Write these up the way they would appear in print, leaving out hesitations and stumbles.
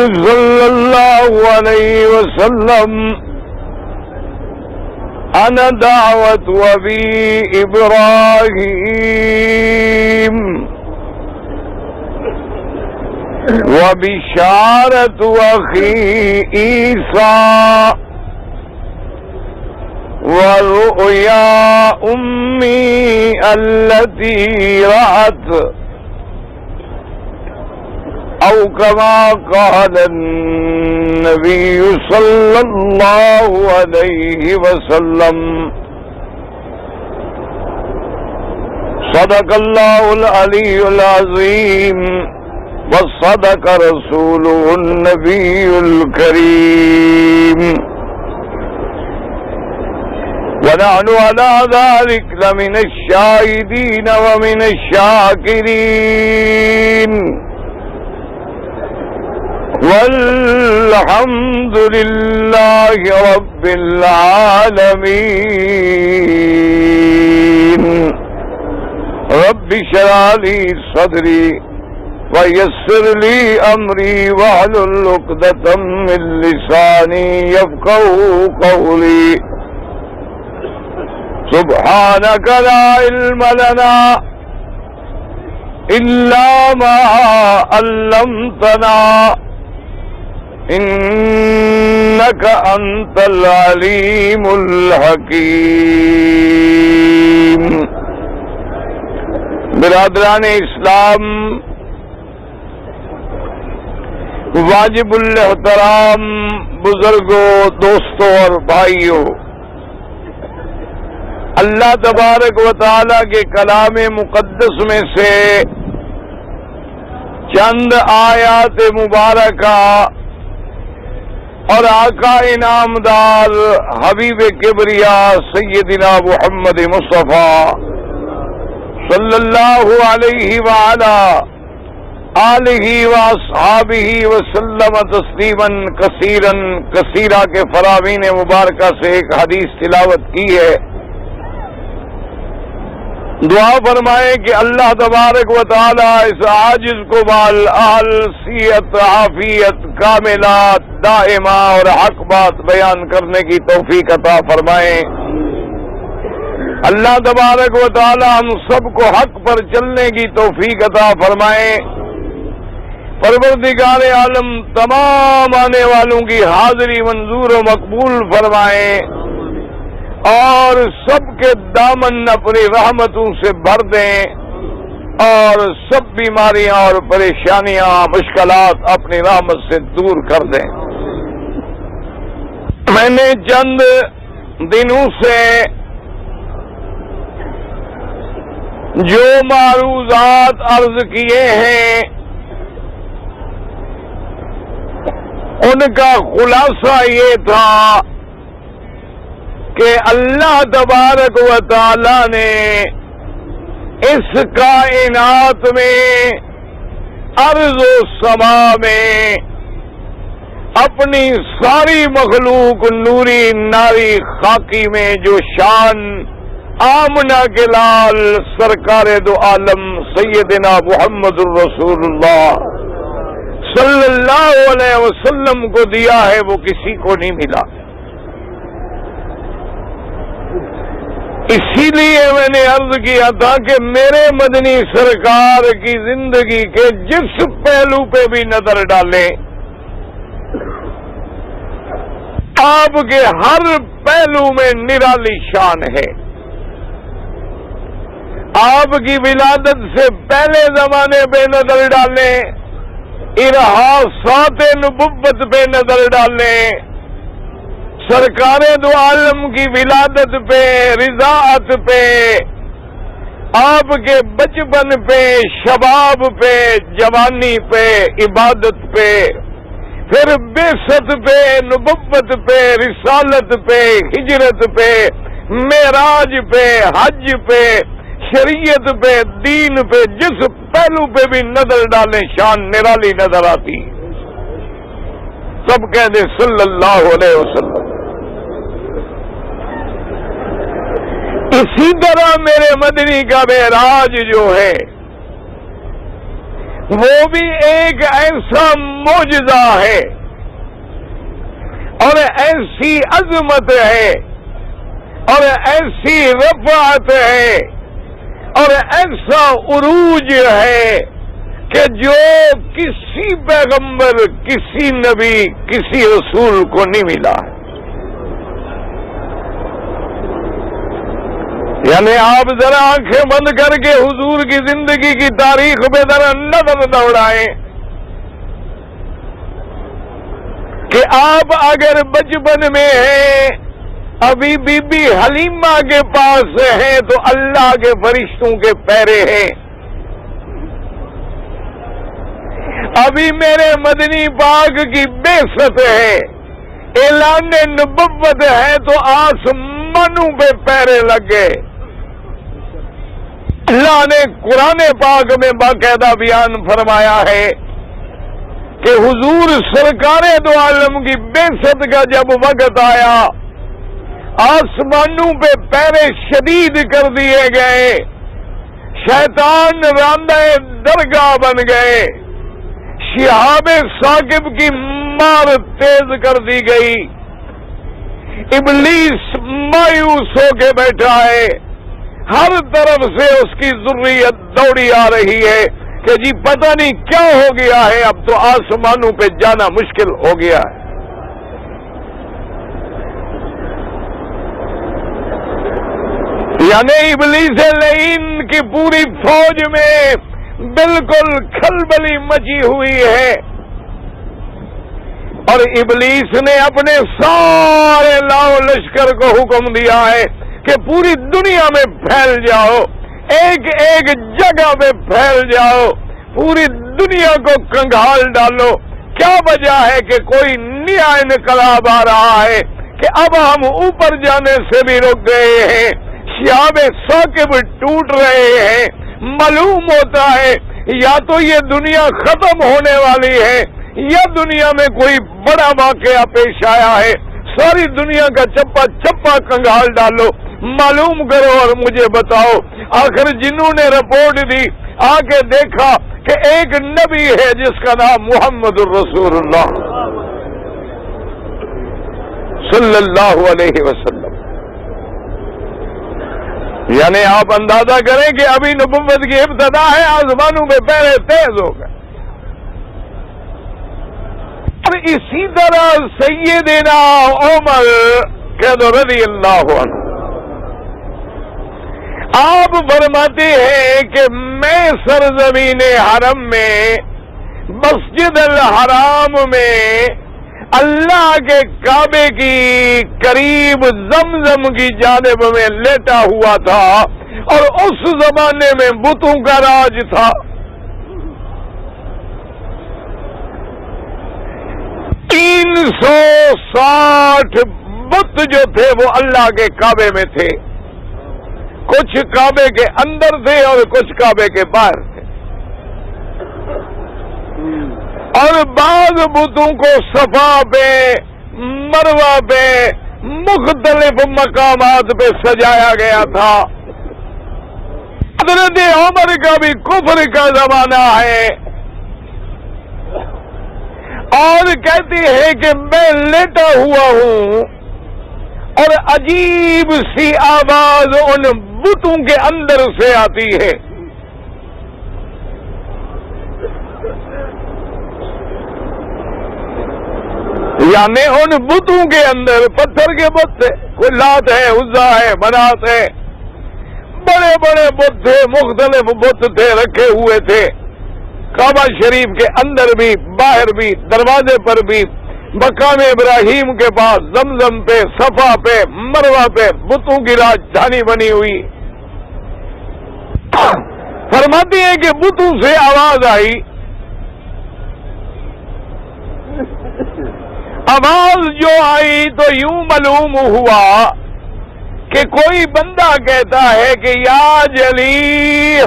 صلی اللہ علیہ وسلم انا دعوت ابی ابراہیم وبشارت اخی عیسیٰ ورؤیا امی التی رأت او کما قال النبی صلی اللہ علیہ وسلم صدق اللہ العلی العظیم وصدق رسوله النبی الکریم ونحن على ذلك لمن الشاهدين ومن الشاكرين والحمد لله رب العالمين رب اشرح لي صدري ويسر لي أمري واحلل عقدة من لساني يفقهوا قولي سبحانك لا علم لنا إلا ما علمتنا إنك أنت العليم الحكيم. برادران اسلام، واجب الاحترام بزرگوں، دوستوں اور بھائیوں، اللہ تبارک و تعالی کے کلام مقدس میں سے چند آیات مبارکہ اور آقا انعامدار حبیب کبریا سیدنا محمد مصطفیٰ صلی اللہ علیہ وعلا آلہ واصحابہ وسلم تسلیما کثیرا کثیرا کے فرامین مبارکہ سے ایک حدیث تلاوت کی ہے. دعا فرمائیں کہ اللہ تبارک و تعالی اس عاجز کو بال اہل صحت عافیت کاملات دائمہ اور حق بات بیان کرنے کی توفیق عطا فرمائیں. اللہ تبارک و تعالی ہم سب کو حق پر چلنے کی توفیق عطا فرمائیں. پروردگار عالم تمام آنے والوں کی حاضری منظور و مقبول فرمائیں اور سب کے دامن اپنی رحمتوں سے بھر دیں اور سب بیماریاں اور پریشانیاں مشکلات اپنی رحمت سے دور کر دیں. میں نے چند دنوں سے جو معروضات عرض کیے ہیں ان کا خلاصہ یہ تھا کہ اللہ تبارک و تعالی نے اس کائنات میں ارض و سما میں اپنی ساری مخلوق نوری ناری خاکی میں جو شان آمنہ کے لال سرکار دو عالم سیدنا محمد الرسول اللہ صلی اللہ علیہ وسلم کو دیا ہے وہ کسی کو نہیں ملا. اسی لیے میں نے عرض کیا تھا کہ میرے مدنی سرکار کی زندگی کے جس پہلو پہ بھی نظر ڈالیں آپ کے ہر پہلو میں نرالی شان ہے. آپ کی ولادت سے پہلے زمانے پہ نظر ڈالیں، ارحاسات نبوت پہ نظر ڈالیں، سرکار دو عالم کی ولادت پہ، رضاعت پہ، آپ کے بچپن پہ، شباب پہ، جوانی پہ، عبادت پہ، پھر بعثت پہ، نبوت پہ، رسالت پہ، ہجرت پہ، معراج پہ، حج پہ، شریعت پہ، دین پہ، جس پہلو پہ بھی نظر ڈالیں شان نرالی نظر آتی. سب کہہ دیں صلی اللہ علیہ وسلم. اسی طرح میرے مدنی کا معراج جو ہے وہ بھی ایک ایسا معجزہ ہے اور ایسی عظمت ہے اور ایسی رفعت ہے اور ایسا عروج ہے کہ جو کسی پیغمبر، کسی نبی، کسی رسول کو نہیں ملا ہے۔ یعنی آپ ذرا آنکھیں بند کر کے حضور کی زندگی کی تاریخ میں ذرا نظر دوڑائیں کہ آپ اگر بچپن میں ہیں، ابھی بی بی حلیمہ کے پاس ہیں تو اللہ کے فرشتوں کے پیرے ہیں، ابھی میرے مدنی پاک کی بعثت ہے، اعلان نبوت ہے تو آسمانوں پہ پیرے لگ گئے۔ اللہ نے قرآن پاک میں باقاعدہ بیان فرمایا ہے کہ حضور سرکار دو عالم کی بعثت کا جب وقت آیا، آسمانوں پہ پیرے شدید کر دیے گئے، شیطان راندہ درگاہ بن گئے، شہاب ثاقب کی مار تیز کر دی گئی، ابلیس مایوس ہو کے بیٹھا ہے، ہر طرف سے اس کی ذریت دوڑی آ رہی ہے کہ جی پتہ نہیں کیا ہو گیا ہے، اب تو آسمانوں پہ جانا مشکل ہو گیا ہے۔ یعنی ابلیس لعین کی پوری فوج میں بالکل کھلبلی مچی ہوئی ہے، اور ابلیس نے اپنے سارے لاؤ لشکر کو حکم دیا ہے کہ پوری دنیا میں پھیل جاؤ، ایک ایک جگہ پہ پھیل جاؤ، پوری دنیا کو کنگال ڈالو۔ کیا وجہ ہے کہ کوئی نیا انقلاب آ رہا ہے کہ اب ہم اوپر جانے سے بھی رک گئے ہیں، شہاب ثاقب ٹوٹ رہے ہیں، معلوم ہوتا ہے یا تو یہ دنیا ختم ہونے والی ہے یا دنیا میں کوئی بڑا واقعہ پیش آیا ہے، ساری دنیا کا چپا چپا کنگال ڈالو، معلوم کرو اور مجھے بتاؤ۔ آخر جنہوں نے رپورٹ دی، آ کے دیکھا کہ ایک نبی ہے جس کا نام محمد الرسول اللہ صلی اللہ علیہ وسلم، یعنی آپ اندازہ کریں کہ ابھی نبوت کی ابتدا ہے، آسمانوں میں پیرے تیز ہو گئے۔ اور اسی طرح سیدنا عمر رضی اللہ عنہ آپ فرماتے ہیں کہ میں سرزمین حرم میں مسجد الحرام میں اللہ کے کعبے کی قریب زمزم کی جانب میں لیٹا ہوا تھا، اور اس زمانے میں بتوں کا راج تھا۔ 360 بت جو تھے وہ اللہ کے کعبے میں تھے، کچھ کعبے کے اندر تھے اور کچھ کعبے کے باہر تھے، اور بعض بتوں کو صفا پہ، مروہ پہ، مختلف مقامات پہ سجایا گیا تھا۔ حضرت عمر کا بھی کفر کا زمانہ ہے، اور کہتی ہے کہ میں لیٹا ہوا ہوں اور عجیب سی آواز ان بتوں کے اندر سے آتی ہے، یعنی ان بتوں کے اندر پتھر کے بت تھے، کوئی لات ہے، عزا ہے، منات ہے، بڑے بڑے بت تھے، مختلف بت تھے، رکھے ہوئے تھے کعبہ شریف کے اندر بھی، باہر بھی، دروازے پر بھی، مقام ابراہیم کے پاس، زمزم پہ، صفا پہ، مروہ پہ بتوں کی راجدھانی بنی ہوئی۔ فرماتی ہے کہ بتوں سے آواز آئی، آواز جو آئی تو یوں معلوم ہوا کہ کوئی بندہ کہتا ہے کہ یا جلیح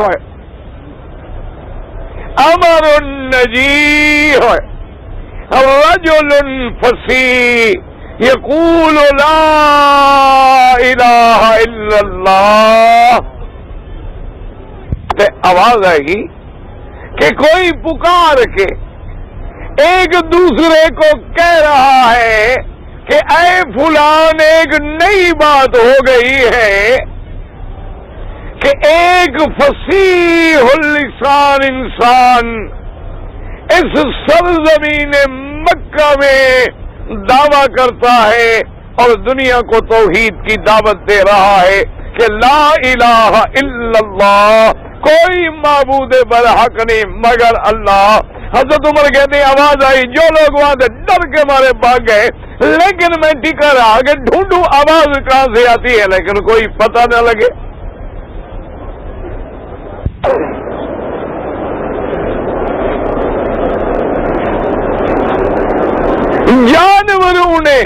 امر النجیح رجل فصیح یقول لا الہ الا اللہ۔ آواز آئے گی کہ کوئی پکار کے ایک دوسرے کو کہہ رہا ہے کہ اے فلان ایک نئی بات ہو گئی ہے کہ ایک فصیح اللسان انسان اس سرزمین مکہ میں دعویٰ کرتا ہے اور دنیا کو توحید کی دعوت دے رہا ہے کہ لا الہ الا اللہ، کوئی معبود برحق نہیں مگر اللہ۔ حضرت عمر کہتے ہیں آواز آئی، جو لوگ وہاں سے ڈر کے مارے بھاگ گئے، لیکن میں ٹکا رہا کہ ڈھونڈوں آواز کہاں سے آتی ہے، لیکن کوئی پتہ نہ لگے۔ جانوروں نے،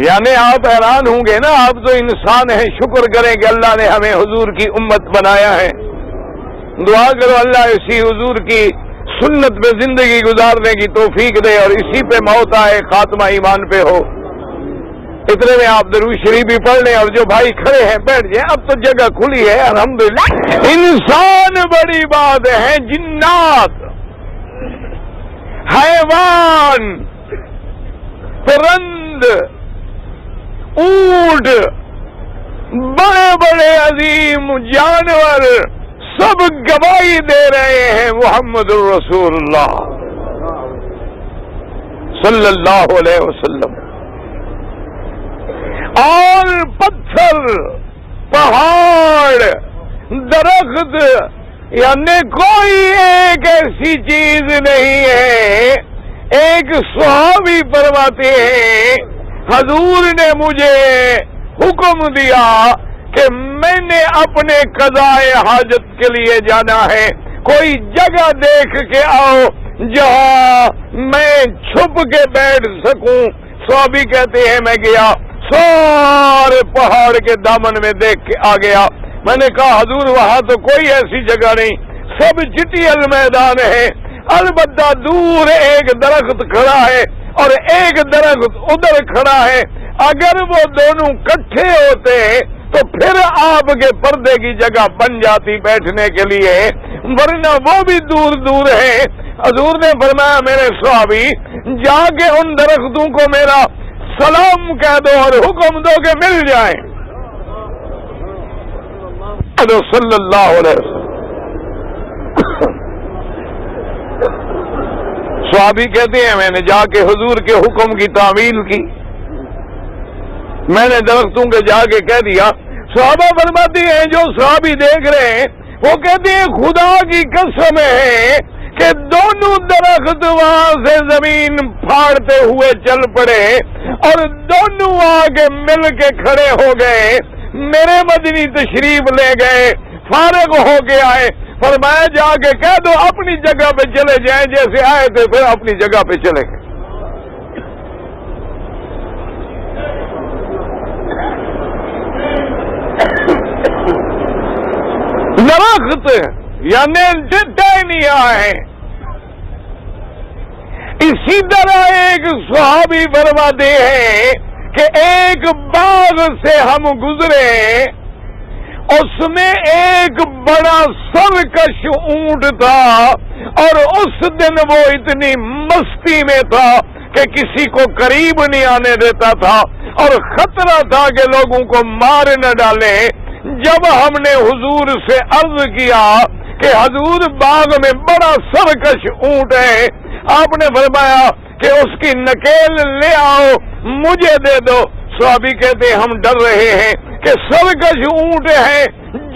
یعنی آپ حیران ہوں گے نا، آپ تو انسان ہیں، شکر کریں کہ اللہ نے ہمیں حضور کی امت بنایا ہے، دعا کرو اللہ اسی حضور کی سنت پہ زندگی گزارنے کی توفیق دے اور اسی پہ موت آئے، خاتمہ ایمان پہ ہو۔ اتنے میں آپ درود شریف بھی پڑھ لیں، اور جو بھائی کھڑے ہیں بیٹھ جائیں، اب تو جگہ کھلی ہے الحمدللہ۔ انسان بڑی بات ہے، جنات، حیوان، پرند، اونٹ، بڑے بڑے عظیم جانور سب گواہی دے رہے ہیں محمد الرسول اللہ صلی اللہ علیہ وسلم۔ اور پتھر، پہاڑ، درخت، یعنی کوئی ایک ایسی چیز نہیں ہے۔ ایک صحابی فرماتے ہیں حضور نے مجھے حکم دیا کہ میں نے اپنے قضائے حاجت کے لیے جانا ہے، کوئی جگہ دیکھ کے آؤ جہاں میں چھپ کے بیٹھ سکوں۔ صحابی کہتے ہیں میں گیا، سارے پہاڑ کے دامن میں دیکھ کے آ گیا۔ میں نے کہا حضور وہاں تو کوئی ایسی جگہ نہیں، سب چٹیل میدان ہے، البتہ دور ایک درخت کھڑا ہے اور ایک درخت ادھر کھڑا ہے، اگر وہ دونوں کٹھے ہوتے تو پھر آپ کے پردے کی جگہ بن جاتی بیٹھنے کے لیے، ورنہ وہ بھی دور دور ہے۔ حضور نے فرمایا میرے صحابی جا کے ان درختوں کو میرا سلام کہہ دو اور حکم دو کہ مل جائیں۔ صلی اللہ علیہ وسلم۔ صحابی کہتے ہیں میں نے جا کے حضور کے حکم کی تعمیل کی، میں نے درختوں کے جا کے کہہ دیا۔ صحابہ فرماتے ہیں جو صحابی دیکھ رہے ہیں وہ کہتے ہیں خدا کی قسم ہے کہ دونوں درخت وہاں سے زمین پھاڑتے ہوئے چل پڑے اور دونوں آگے مل کے کھڑے ہو گئے، میرے مدنی تشریف لے گئے، فارغ ہو کے آئے، فرمایا جا کے کہہ دو اپنی جگہ پہ چلے جائیں، جیسے آئے تھے پھر اپنی جگہ پہ چلے گئے۔ درخت یعنی ٹہنیاں ہیں۔ اسی طرح ایک صحابی فرماتے ہیں کہ ایک باغ سے ہم گزرے، اس میں ایک بڑا سرکش اونٹ تھا اور اس دن وہ اتنی مستی میں تھا کہ کسی کو قریب نہیں آنے دیتا تھا اور خطرہ تھا کہ لوگوں کو مار نہ ڈالے۔ جب ہم نے حضور سے عرض کیا کہ حضور باغ میں بڑا سرکش اونٹ ہے، آپ نے فرمایا کہ اس کی نکیل لے آؤ مجھے دے دو۔ صحابی کہتے ہیں ہم ڈر رہے ہیں کہ سرکش اونٹ ہے،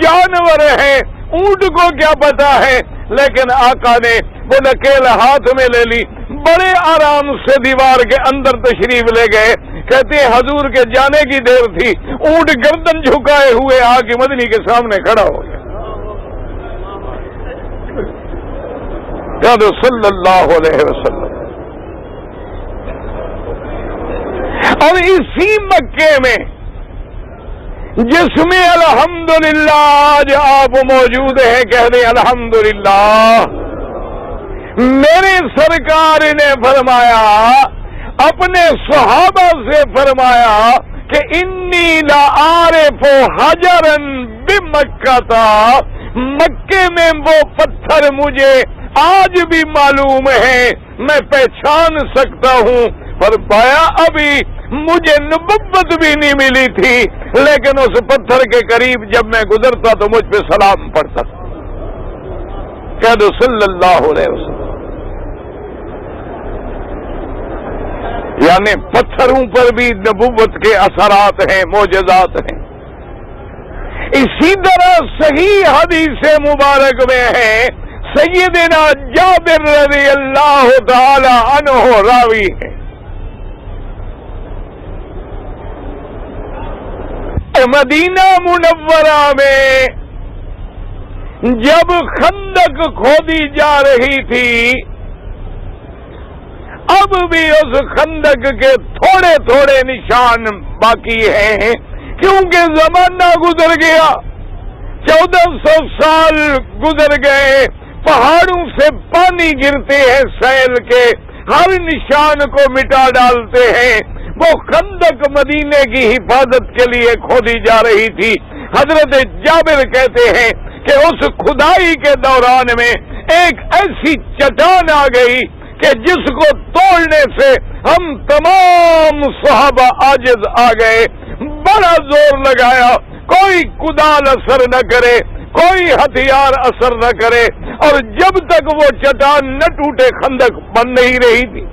جانور ہے، اونٹ کو کیا پتا ہے، لیکن آقا نے وہ نکیل ہاتھ میں لے لی، بڑے آرام سے دیوار کے اندر تشریف لے گئے۔ کہتے ہیں حضور کے جانے کی دیر تھی، اونٹ گردن جھکائے ہوئے آ کے مدنی کے سامنے کھڑا ہو گیا۔ صلی اللہ علیہ وسلم۔ اور اسی مکے میں جس میں الحمدللہ آج آپ موجود ہیں، کہہ دیں الحمدللہ، میرے سرکار نے فرمایا، اپنے صحابہ سے فرمایا کہ انی لعارف حجرا بمکہ تھا، مکے میں وہ پتھر مجھے آج بھی معلوم ہے، میں پہچان سکتا ہوں۔ فرمایا ابھی مجھے نبوت بھی نہیں ملی تھی، لیکن اس پتھر کے قریب جب میں گزرتا تو مجھ پہ سلام پڑتا تھا۔ کہہ دو صلی اللہ علیہ وسلم۔ یعنی پتھروں پر بھی نبوت کے اثرات ہیں، معجزات ہیں۔ اسی طرح صحیح حدیث مبارک میں ہے، سیدنا جابر رضی اللہ تعالی عنہ راوی ہے، مدینہ منورہ میں جب خندق کھودی جا رہی تھی، اب بھی اس خندق کے تھوڑے تھوڑے نشان باقی ہیں، کیونکہ زمانہ گزر گیا، 1400 سال گزر گئے، پہاڑوں سے پانی گرتے ہیں سیل کے، ہر نشان کو مٹا ڈالتے ہیں۔ وہ خندق مدینے کی حفاظت کے لیے کھودی جا رہی تھی۔ حضرت جابر کہتے ہیں کہ اس کھدائی کے دوران میں ایک ایسی چٹان آ گئی کہ جس کو توڑنے سے ہم تمام صحابہ عاجز آ گئے۔ بڑا زور لگایا، کوئی کدال اثر نہ کرے، کوئی ہتھیار اثر نہ کرے، اور جب تک وہ چٹان نہ ٹوٹے خندق بن نہیں رہی تھی۔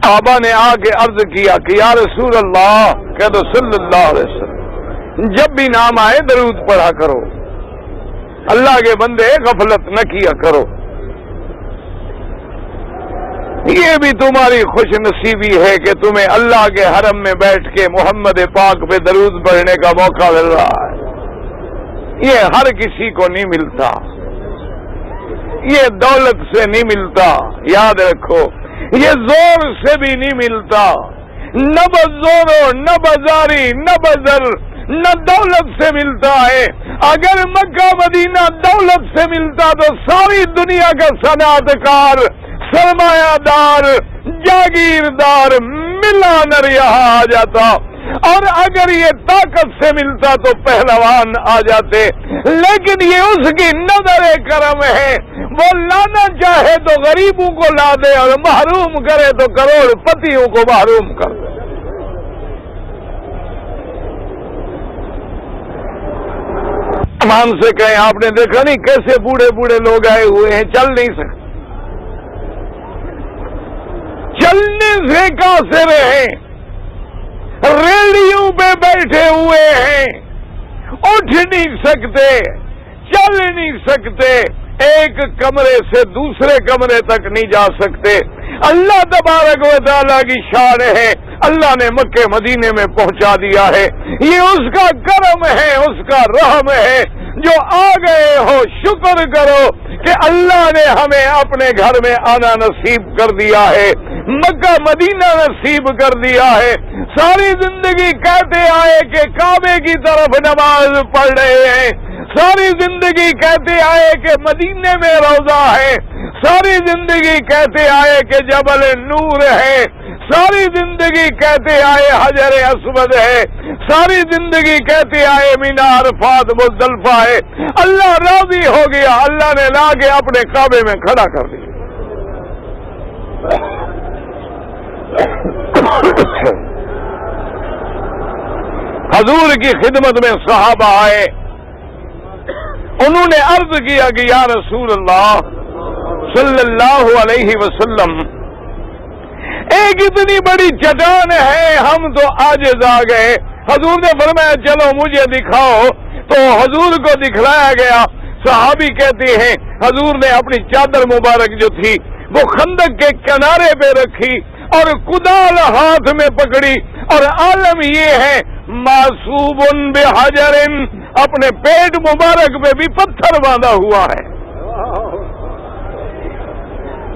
صحابہ نے آ کے عرض کیا کہ یا رسول اللہ، کہہ دو صلی اللہ علیہ وسلم، جب بھی نام آئے درود پڑھا کرو، اللہ کے بندے غفلت نہ کیا کرو، یہ بھی تمہاری خوش نصیبی ہے کہ تمہیں اللہ کے حرم میں بیٹھ کے محمد پاک پہ درود پڑھنے کا موقع مل رہا ہے۔ یہ ہر کسی کو نہیں ملتا، یہ دولت سے نہیں ملتا، یاد رکھو، یہ زور سے بھی نہیں ملتا، نہ بزورو نہ بازاری نہ بزر نہ دولت سے ملتا ہے۔ اگر مکہ مدینہ دولت سے ملتا تو ساری دنیا کا صنعت کار، سرمایہ دار، جاگیردار، ملانر یہاں آ جاتا، اور اگر یہ طاقت سے ملتا تو پہلوان آ جاتے، لیکن یہ اس کی نظر کرم ہے، وہ لانا چاہے تو غریبوں کو لا دے اور محروم کرے تو کروڑ پتیوں کو محروم کر دے۔ مان سے کہیں آپ نے دیکھا نہیں کیسے بوڑھے بوڑھے لوگ آئے ہوئے ہیں، چل نہیں سکتے، چلنے سے قاصر ہیں، ریڑیوں پہ بیٹھے ہوئے ہیں، اٹھ نہیں سکتے، چل نہیں سکتے، ایک کمرے سے دوسرے کمرے تک نہیں جا سکتے۔ اللہ تبارک و تعالیٰ کی شان ہے، اللہ نے مکہ مدینے میں پہنچا دیا ہے، یہ اس کا کرم ہے، اس کا رحم ہے۔ جو آ گئے ہو شکر کرو کہ اللہ نے ہمیں اپنے گھر میں آنا نصیب کر دیا ہے، مکہ مدینہ نصیب کر دیا ہے۔ ساری زندگی کہتے آئے کہ کعبے کی طرف نماز پڑھ رہے ہیں، ساری زندگی کہتے آئے کہ مدینے میں روضہ ہے، ساری زندگی کہتے آئے کہ جبل نور ہے، ساری زندگی کہتے آئے حجر اسود ہے، ساری زندگی کہتے آئے مینا عرفات مزدلفہ ہے۔ اللہ راضی ہو گیا، اللہ نے لا کے اپنے کعبے میں کھڑا کر دیا۔ حضور کی خدمت میں صحابہ آئے، انہوں نے عرض کیا کہ یا رسول اللہ صلی اللہ علیہ وسلم، ایک اتنی بڑی چٹان ہے، ہم تو عاجز آ گئے۔ حضور نے فرمایا چلو مجھے دکھاؤ، تو حضور کو دکھلایا گیا۔ صحابی کہتے ہیں حضور نے اپنی چادر مبارک جو تھی وہ خندق کے کنارے پہ رکھی اور کدال ہاتھ میں پکڑی، اور عالم یہ ہے معصوب بحجر، اپنے پیٹ مبارک پہ بھی پتھر باندھا ہوا ہے۔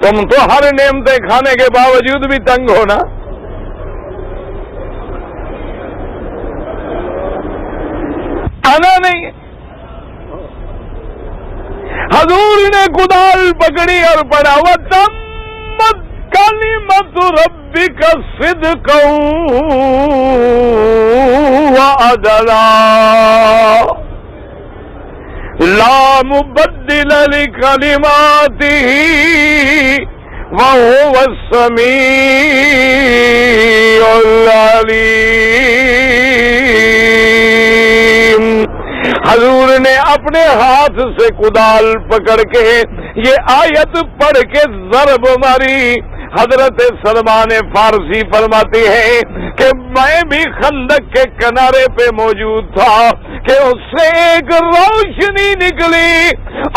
تم تو ہر نعمتیں کھانے کے باوجود بھی تنگ ہو نا۔ آنا نہیں، حضور نے کدال پکڑی اور پڑھا وَتَمَّتْ كَلِمَةُ رَبِّكَ صِدْقًا وَعَدْلًا۔ لا مبدل لکلماتہ وہو السمیع العلیم۔ حضور نے اپنے ہاتھ سے کدال پکڑ کے یہ آیت پڑھ کے ضرب ماری۔ حضرت سلمان فارسی فرماتے ہیں کہ میں بھی خندق کے کنارے پہ موجود تھا کہ اس سے ایک روشنی نکلی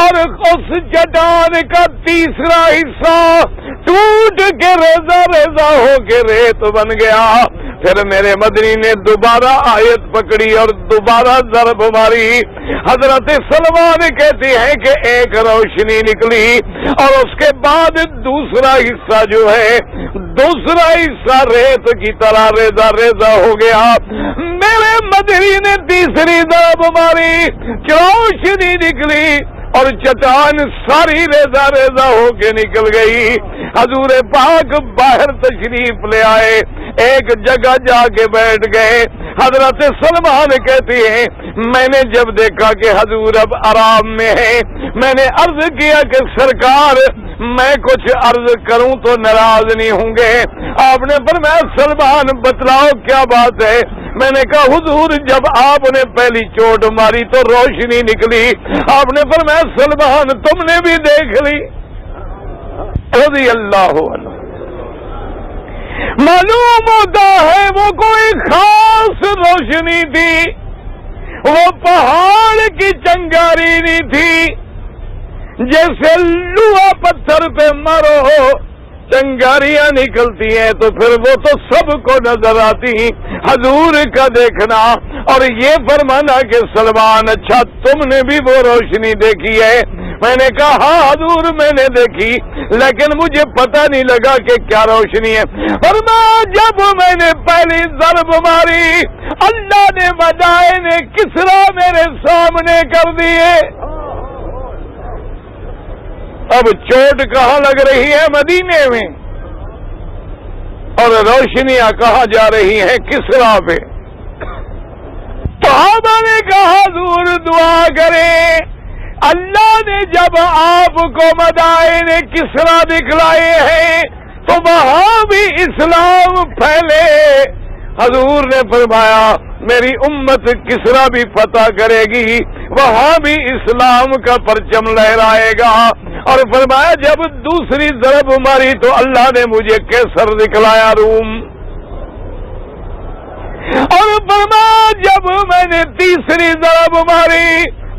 اور اس چٹان کا تیسرا حصہ ٹوٹ کے ریزہ ریزہ ہو کے ریت بن گیا۔ پھر میرے مدنی نے دوبارہ آیت پکڑی اور دوبارہ ضرب ماری۔ حضرت سلمان کہتے ہیں کہ ایک روشنی نکلی اور اس کے بعد دوسرا حصہ جو ہے دوسرا حصہ ریت کی طرح ریزہ ریزہ ہو گیا۔ میرے مدنی نے تیسری ضرب ماری، روشنی نکلی اور چٹان ساری ریزہ ریزہ ہو کے نکل گئی۔ حضور پاک باہر تشریف لے آئے، ایک جگہ جا کے بیٹھ گئے۔ حضرت سلمان کہتے ہیں میں نے جب دیکھا کہ حضور اب آرام میں ہے، میں نے عرض کیا کہ سرکار میں کچھ عرض کروں تو ناراض نہیں ہوں گے؟ آپ نے فرمایا سلمان بتلاؤ کیا بات ہے؟ میں نے کہا حضور جب آپ نے پہلی چوٹ ماری تو روشنی نکلی، آپ نے فرمایا سلمان تم نے بھی دیکھ لی؟ رضی اللہ عنہ۔ معلوم ہوتا ہے وہ کوئی خاص روشنی تھی، وہ پہاڑ کی چنگاری نہیں تھی۔ جیسے لوہا پتھر پہ مارو چنگاریاں نکلتی ہیں تو پھر وہ تو سب کو نظر آتی۔ حضور کا دیکھنا اور یہ فرمانا کہ سلمان اچھا تم نے بھی وہ روشنی دیکھی ہے؟ میں نے کہا ہاں حضور میں نے دیکھی، لیکن مجھے پتہ نہیں لگا کہ کیا روشنی ہے۔ فرمایا جب میں نے پہلی ضرب ماری اللہ نے مدائن کسرا میرے سامنے کر دیے۔ اب چوٹ کہاں لگ رہی ہے؟ مدینے میں، اور روشنیاں کہاں جا رہی ہیں؟ کسرا پہ۔ صحابہ نے کہا حضور دعا کریں، اللہ نے جب آپ کو مدائن کسرا دکھلائے ہیں تو وہاں بھی اسلام پھیلے۔ حضور نے فرمایا میری امت کسرا بھی فتح کرے گی، وہاں بھی اسلام کا پرچم لہرائے گا۔ اور فرمایا جب دوسری ضرب ماری تو اللہ نے مجھے کیسر دکھلایا، روم۔ اور فرمایا جب میں نے تیسری ضرب ماری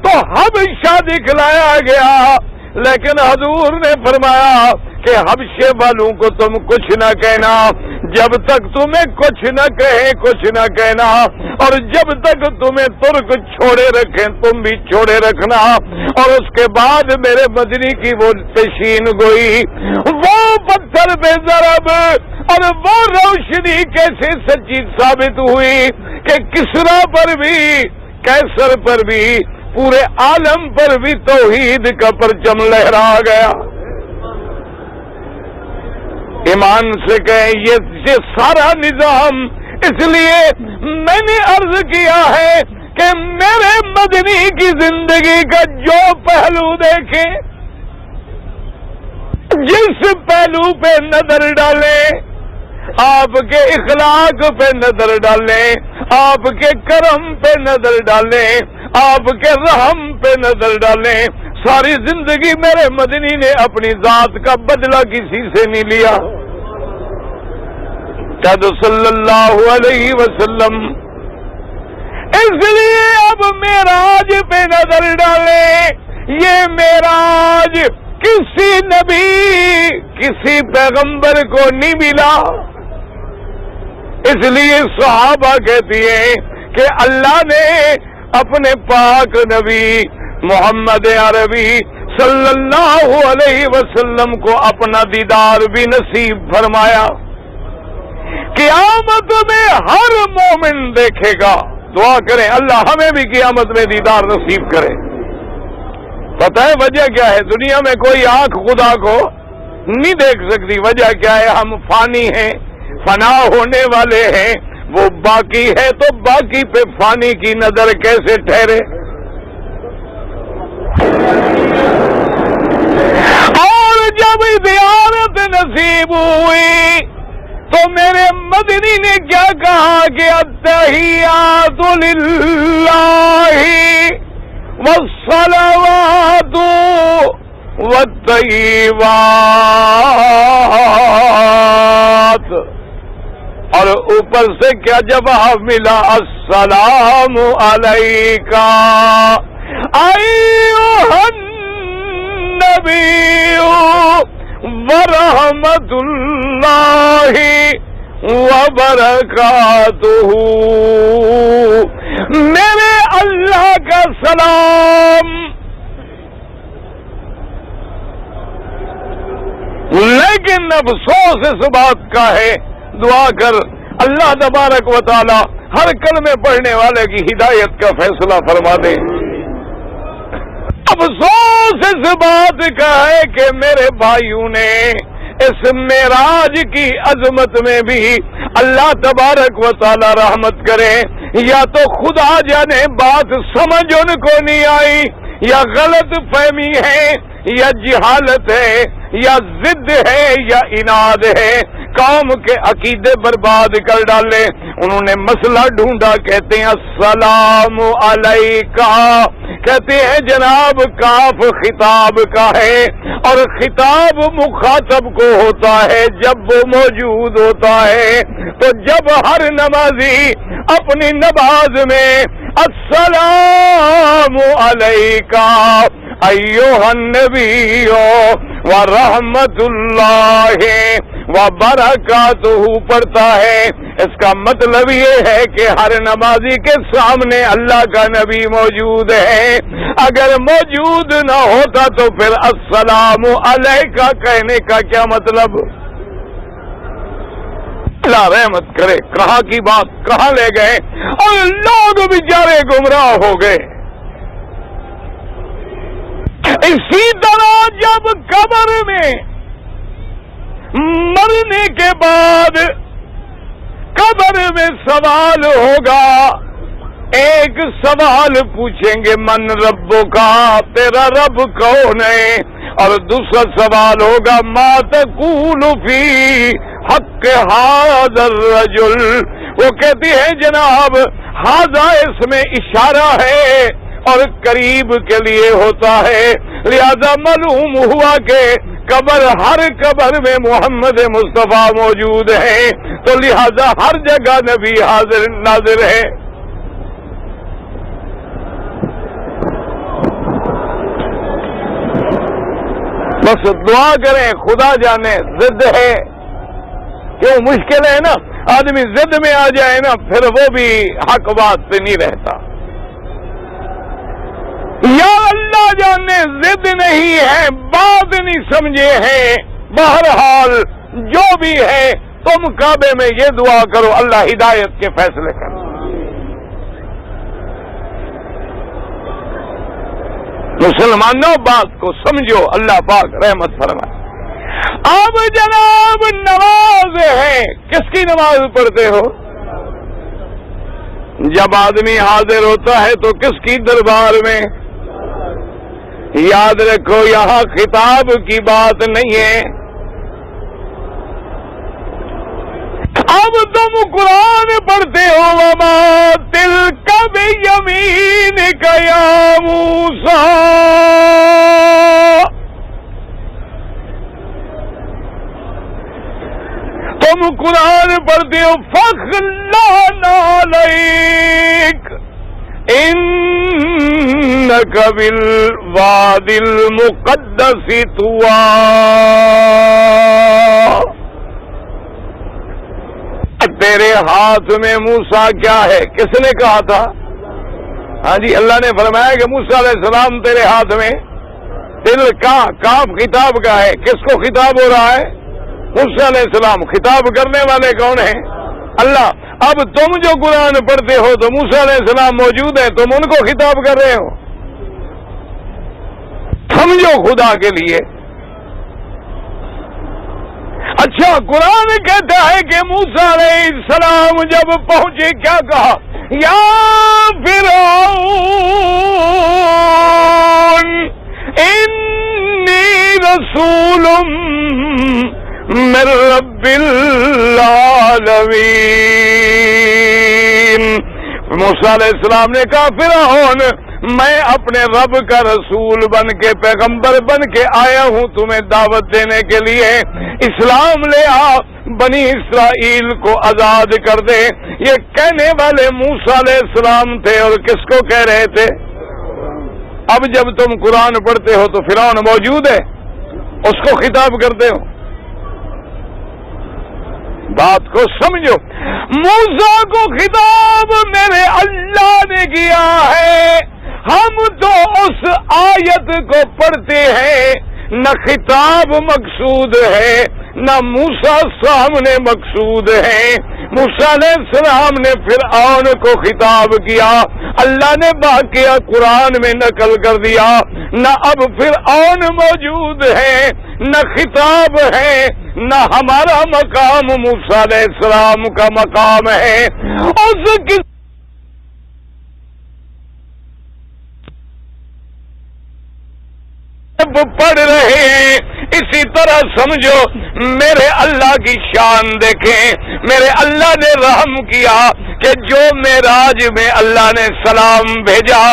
تو حبشہ دکھلایا گیا، لیکن حضور نے فرمایا کہ حبشے والوں کو تم کچھ نہ کہنا، جب تک تمہیں کچھ نہ کہے کچھ نہ کہنا، اور جب تک تمہیں ترک چھوڑے رکھیں تم بھی چھوڑے رکھنا۔ اور اس کے بعد میرے مدنی کی وہ تشین گوئی، وہ پتھر پہ ضرب اور وہ روشنی کیسے سچی ثابت ہوئی کہ کسرا پر بھی کیسر پر بھی پورے عالم پر بھی توحید کا پرچم لہرا گیا۔ ایمان سے کہیں یہ سارا نظام، اس لیے میں نے عرض کیا ہے کہ میرے مدنی کی زندگی کا جو پہلو دیکھیں، جس پہلو پہ نظر ڈالیں، آپ کے اخلاق پہ نظر ڈالیں، آپ کے کرم پہ نظر ڈالیں، آپ کے رحم پہ نظر ڈالیں، ساری زندگی میرے مدنی نے اپنی ذات کا بدلہ کسی سے نہیں لیا۔ صلی اللہ علیہ وسلم۔ اس لیے اب معراج پہ نظر ڈالیں، یہ معراج کسی نبی کسی پیغمبر کو نہیں ملا۔ اس لیے صحابہ کہتی ہیں کہ اللہ نے اپنے پاک نبی محمد عربی صلی اللہ علیہ وسلم کو اپنا دیدار بھی نصیب فرمایا۔ قیامت میں ہر مومن دیکھے گا، دعا کریں اللہ ہمیں بھی قیامت میں دیدار نصیب کرے۔ پتہ ہے وجہ کیا ہے؟ دنیا میں کوئی آنکھ خدا کو نہیں دیکھ سکتی۔ وجہ کیا ہے؟ ہم فانی ہیں، فنا ہونے والے ہیں، وہ باقی ہے تو باقی پہ فانی کی نظر کیسے ٹھہرے؟ نے کیا کہا کہ التحیات للہ والصلوات والطیبات، اور اوپر سے کیا جواب ملا؟ السلام علیکا ایھا النبی ورحمۃ اللہ وبرکاتہ، میرے اللہ کا سلام۔ لیکن افسوس اس بات کا ہے، دعا کر اللہ تبارک و تعالی ہر کلمے پڑھنے والے کی ہدایت کا فیصلہ فرما دے۔ افسوس اس بات کا ہے کہ میرے بھائیوں نے اس معراج کی عظمت میں بھی اللہ تبارک و تعالی رحمت کرے، یا تو خدا جانے بات سمجھ ان کو نہیں آئی، یا غلط فہمی ہے، یا جہالت ہے، یا ضد ہے، یا عناد ہے، قوم کے عقیدے برباد کر ڈالے۔ انہوں نے مسئلہ ڈھونڈا، کہتے ہیں السلام علیکہ، کہتے ہیں جناب کاف خطاب کا ہے، اور خطاب مخاطب کو ہوتا ہے جب وہ موجود ہوتا ہے۔ تو جب ہر نمازی اپنی نماز میں السلام علیکہ ایھا النبی ورحمۃ اللہ وبرکاتہ پڑھتا ہے، اس کا مطلب یہ ہے کہ ہر نمازی کے سامنے اللہ کا نبی موجود ہے۔ اگر موجود نہ ہوتا تو پھر السلام علیکہ کہنے کا کیا مطلب؟ اللہ رحمت کرے، کہاں کی بات کہاں لے گئے، اور لوگ بیچارے گمراہ ہو گئے۔ اسی طرح جب قبر میں مرنے کے بعد قبر میں سوال ہوگا، ایک سوال پوچھیں گے من ربک، تیرا رب کون ہے، اور دوسرا سوال ہوگا ما تقول فی حق ھذا الرجل، وہ کہتی ہے جناب ھذا اس میں اشارہ ہے اور قریب کے لیے ہوتا ہے، لہذا معلوم ہوا کہ قبر ہر قبر میں محمد مصطفیٰ موجود ہے، تو لہذا ہر جگہ نبی حاضر ناظر ہے۔ بس دعا کریں، خدا جانے ضد ہے، کیوں مشکل ہے نا، آدمی ضد میں آ جائے نا پھر وہ بھی حق بات پہ نہیں رہتا۔ یا اللہ جانے ضد نہیں ہے، بات نہیں سمجھے ہیں، بہرحال جو بھی ہے تم کعبے میں یہ دعا کرو اللہ ہدایت کے فیصلے کرو۔ مسلمانوں بات کو سمجھو، اللہ پاک رحمت فرمائے۔ اب جناب نماز ہے، کس کی نماز پڑھتے ہو؟ جب آدمی حاضر ہوتا ہے تو کس کی دربار میں؟ یاد رکھو یہاں خطاب کی بات نہیں ہے۔ اب تم قرآن پڑھتے ہو وما تلک بیمینک یا موسیٰ، تم قرآن پڑھتے ہو فخلعنا علیک انک بالوادی المقدس طویٰ، تیرے ہاتھ میں موسیٰ کیا ہے؟ کس نے کہا تھا؟ ہاں جی اللہ نے فرمایا کہ موسیٰ علیہ السلام تیرے ہاتھ میں، دل کا کاف خطاب کا ہے، کس کو خطاب ہو رہا ہے؟ موسیٰ علیہ السلام۔ خطاب کرنے والے کون ہیں؟ اللہ۔ اب تم جو قرآن پڑھتے ہو تو موسیٰ علیہ السلام موجود ہیں، تم ان کو خطاب کر رہے ہو، سمجھو خدا کے لیے۔ اچھا قرآن کہتا ہے کہ موسیٰ علیہ السلام جب پہنچے کیا کہا؟ یا فرعون انی رسول من رب العالمین۔ موسیٰ علیہ السلام نے کہا فرعون میں اپنے رب کا رسول بن کے پیغمبر بن کے آیا ہوں تمہیں دعوت دینے کے لیے، اسلام لے آ، بنی اسرائیل کو آزاد کر دے۔ یہ کہنے والے موسیٰ علیہ السلام تھے، اور کس کو کہہ رہے تھے؟ اب جب تم قرآن پڑھتے ہو تو فرعون موجود ہے، اس کو خطاب کرتے ہو۔ بات کو سمجھو، موسیٰ کو خطاب میرے اللہ نے کیا ہے، ہم تو اس آیت کو پڑھتے ہیں، نہ خطاب مقصود ہے نہ موسیٰ سامنے مقصود ہے۔ موسیٰ علیہ السلام نے فرعون کو خطاب کیا، اللہ نے واقعہ قرآن میں نقل کر دیا، نہ اب فرعون موجود ہے نہ خطاب ہے، نہ ہمارا مقام موسیٰ علیہ السلام کا مقام ہے۔ اس کی پڑھ رہے ہیں، اسی طرح سمجھو میرے اللہ کی شان دیکھیں، میرے اللہ نے رحم کیا کہ جو معراج میں اللہ نے سلام بھیجا،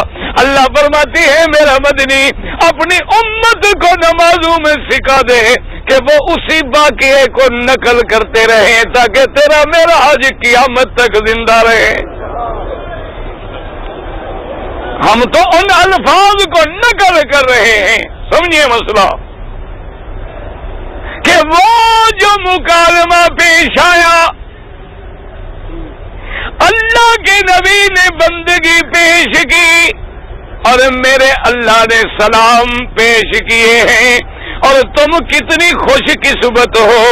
اللہ فرماتی ہے میرا مدنی اپنی امت کو نمازوں میں سکھا دے کہ وہ اسی واقعے کو نقل کرتے رہیں تاکہ تیرا معراج قیامت تک زندہ رہے۔ ہم تو ان الفاظ کو نقل کر رہے ہیں، سمجھیے مسئلہ کہ وہ جو مکالمہ پیش آیا، اللہ کے نبی نے بندگی پیش کی اور میرے اللہ نے سلام پیش کیے ہیں، اور تم کتنی خوش قسمت ہو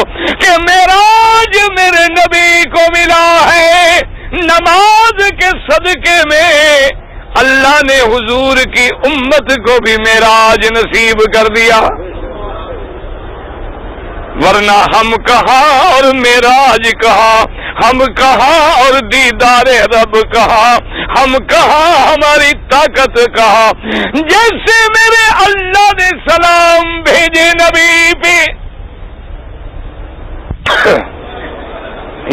کہ معراج میرے نبی کو ملا ہے۔ نماز کے صدقے میں اللہ نے حضور کی امت کو بھی معراج نصیب کر دیا، ورنہ ہم کہاں اور معراج کہاں، ہم کہاں اور دیدار رب کہاں، ہم کہاں ہماری طاقت کہاں۔ جیسے میرے اللہ نے سلام بھیجے نبی پہ،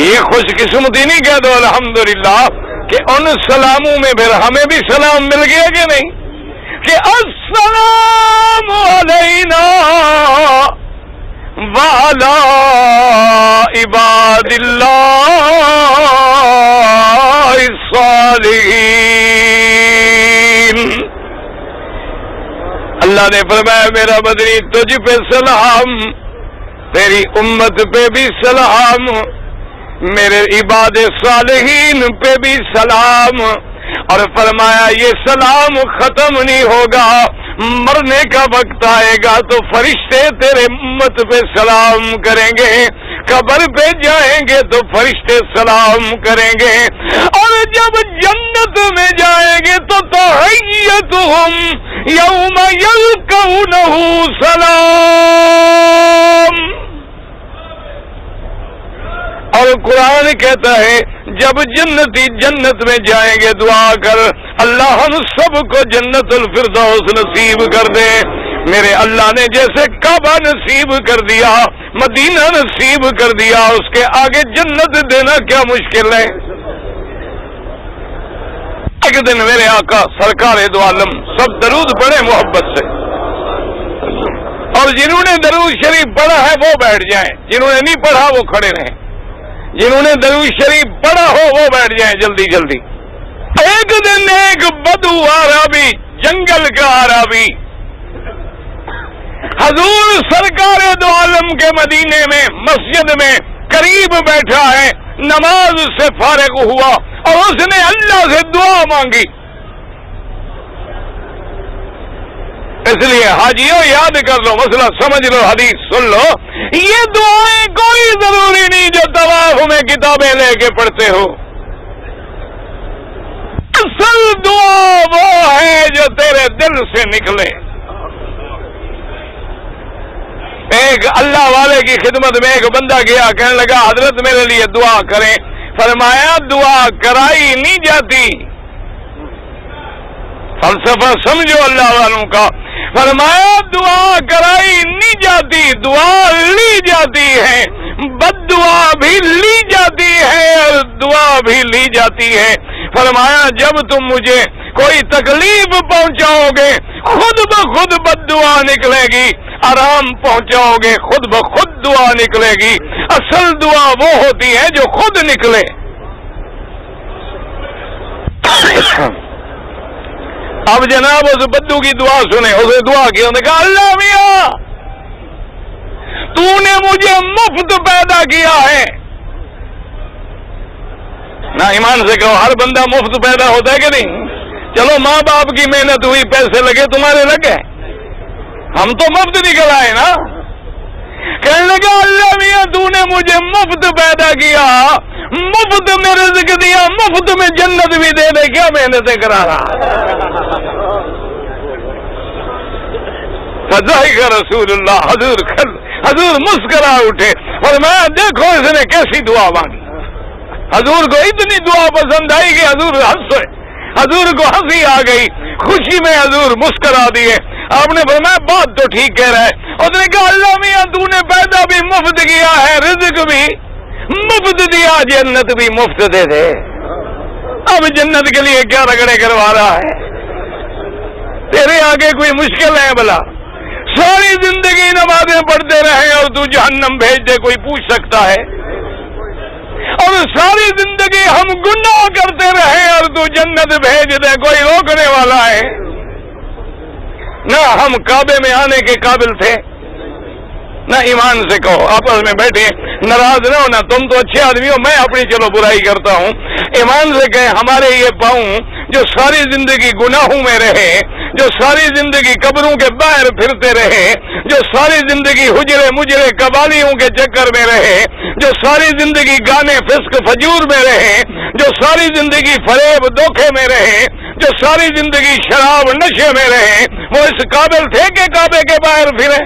یہ خوش قسمتی نہیں کہہ دو الحمدللہ کہ ان سلاموں میں پھر ہمیں بھی سلام مل گیا کہ نہیں، کہ السلام علینا وعلی عباد اللہ الصالحین۔ اللہ نے فرمایا میرا مدنی تجھ پہ سلام، تیری امت پہ بھی سلام، میرے عباد صالحین پہ بھی سلام، اور فرمایا یہ سلام ختم نہیں ہوگا، مرنے کا وقت آئے گا تو فرشتے تیرے امت پہ سلام کریں گے، قبر پہ جائیں گے تو فرشتے سلام کریں گے، اور جب جنت میں جائیں گے تو تحیتہم یوم یلقونہ سلام۔ اور قرآن کہتا ہے جب جنتی جنت میں جائیں گے دعا کر اللہ ہم سب کو جنت الفردوس نصیب کر دے۔ میرے اللہ نے جیسے کعبہ نصیب کر دیا، مدینہ نصیب کر دیا، اس کے آگے جنت دینا کیا مشکل ہے۔ ایک دن میرے آقا سرکار دو عالم سب درود پڑھے محبت سے، اور جنہوں نے درود شریف پڑھا ہے وہ بیٹھ جائیں، جنہوں نے نہیں پڑھا وہ کھڑے رہیں، جنہوں نے درود شریف پڑھا ہو وہ بیٹھ جائیں جلدی جلدی۔ ایک دن ایک بدو عربی، جنگل کا عربی، حضور سرکار دو عالم کے مدینے میں مسجد میں قریب بیٹھا ہے، نماز سے فارغ ہوا اور اس نے اللہ سے دعا مانگی۔ اس لیے حاجیوں یاد کر لو، مسئلہ سمجھ لو، حدیث سن لو، یہ دعائیں کوئی ضروری نہیں جو طواف میں کتابیں لے کے پڑھتے ہو۔ اصل دعا وہ ہے جو تیرے دل سے نکلے۔ ایک اللہ والے کی خدمت میں ایک بندہ گیا، کہنے لگا حضرت میرے لیے دعا کریں۔ فرمایا دعا کرائی نہیں جاتی، فلسفہ سمجھو اللہ والوں کا۔ فرمایا دعا کرائی نہیں جاتی، دعا لی جاتی جاتی ہے، بد دعا بھی لی جاتی ہے اور دعا بھی لی جاتی ہے۔ فرمایا جب تم مجھے کوئی تکلیف پہنچاؤ گے خود بخود بد دعا نکلے گی، آرام پہنچاؤ گے خود بخود دعا نکلے گی۔ اصل دعا وہ ہوتی ہے جو خود نکلے۔ اب جناب اس بدو کی دعا سنیں، اسے دعا کی، انہوں نے کہا اللہ میاں تو نے مجھے مفت پیدا کیا ہے۔ نہ ایمان سے کہو ہر بندہ مفت پیدا ہوتا ہے کہ نہیں؟ چلو ماں باپ کی محنت ہوئی، پیسے لگے، تمہارے لگے، ہم تو مفت نکل آئے نا۔ کہنے لگا اللہ میاں تو نے مجھے مفت پیدا کیا، مفت میں رزق دیا، مفت میں جنت بھی دے دے، کیا محنتیں کرا رہا؟ فضائق رسول اللہ، حضور مسکرا اٹھے اور میں دیکھو اس نے کیسی دعا مانگی۔ حضور کو اتنی دعا پسند آئی کہ حضور ہنسے، حضور کو ہنسی آ گئی، خوشی میں حضور مسکرا دیے۔ آپ نے فرمایا بات تو ٹھیک کہہ رہا ہے۔ اس نے کہا اللہ میاں تو نے پیدا بھی مفت کیا ہے، رزق بھی مفت دیا، جنت بھی مفت دے دے، اب جنت کے لیے کیا رگڑے کروا رہا ہے؟ تیرے آگے کوئی مشکل ہے بلا؟ ساری زندگی نمازیں پڑھتے رہے اور تو جہنم بھیج دے، کوئی پوچھ سکتا ہے؟ اور ساری زندگی ہم گناہ کرتے رہے اور تو جنت بھیج دے، کوئی روکنے والا ہے؟ نہ ہم کعبے میں آنے کے قابل تھے، نہ ایمان سے کہو آپس میں بیٹھے ناراض نہ ہونا، تم تو اچھے آدمی ہو، میں اپنی چلو برائی کرتا ہوں۔ ایمان سے کہیں ہمارے یہ پاؤں جو ساری زندگی گناہوں میں رہے، جو ساری زندگی قبروں کے باہر پھرتے رہے، جو ساری زندگی حجرے مجرے قبالیوں کے چکر میں رہے، جو ساری زندگی گانے فسق فجور میں رہے، جو ساری زندگی فریب دھوکے میں رہے، جو ساری زندگی شراب نشے میں رہے، وہ اس قابل تھے کہ کعبے کے باہر پھرے؟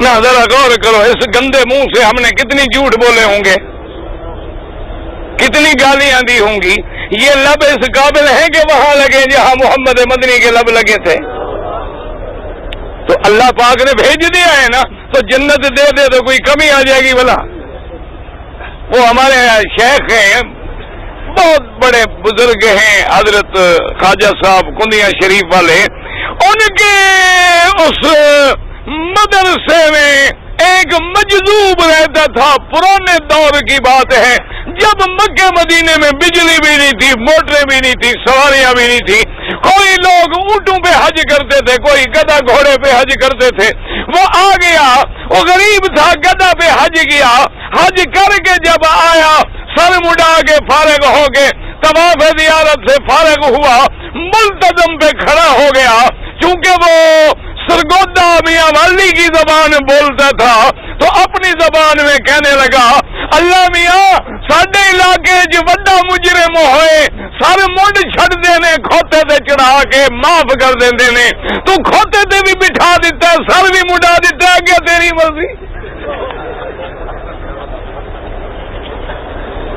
نہ ذرا غور کرو، اس گندے منہ سے ہم نے کتنی جھوٹ بولے ہوں گے، کتنی گالیاں دی ہوں گی۔ یہ لب اس قابل ہیں کہ وہاں لگے جہاں محمد مدنی کے لب لگے تھے؟ تو اللہ پاک نے بھیج دیا ہے نا، تو جنت دے دے تو کوئی کمی آ جائے گی بلا؟ وہ ہمارے شیخ ہیں، بہت بڑے بزرگ ہیں، حضرت خواجہ صاحب کندیا شریف والے، ان کے اس مدرسے میں ایک مجذوب رہتا تھا، پرانے دور کی بات ہے، جب مکہ مدینے میں بجلی بھی نہیں تھی، موٹریں بھی نہیں تھی، سواریاں بھی نہیں تھی، کوئی لوگ اونٹوں پہ حج کرتے تھے، کوئی گدھا گھوڑے پہ حج کرتے تھے۔ وہ آ گیا، وہ غریب تھا، گدھا پہ حج کیا، حج کر کے جب آیا، سر مڈا کے فارغ ہو کے طواف زیارت سے فارغ ہوا، ملتزم پہ کھڑا ہو گیا، چونکہ وہ سرگودا میاں والی کی زبان بولتا تھا تو اپنی زبان میں کہنے لگا اللہ میاں ساڈے علاقے جو وڈا مجرم ہوئے سر منڈ چھڑ دینے کھوتے تے چڑھا کے معاف کر دیندے نے، تو کھوتے تے بھی بٹھا دیتا ہے، سر بھی مڈا دیتا ہے، کیا تیری مرضی؟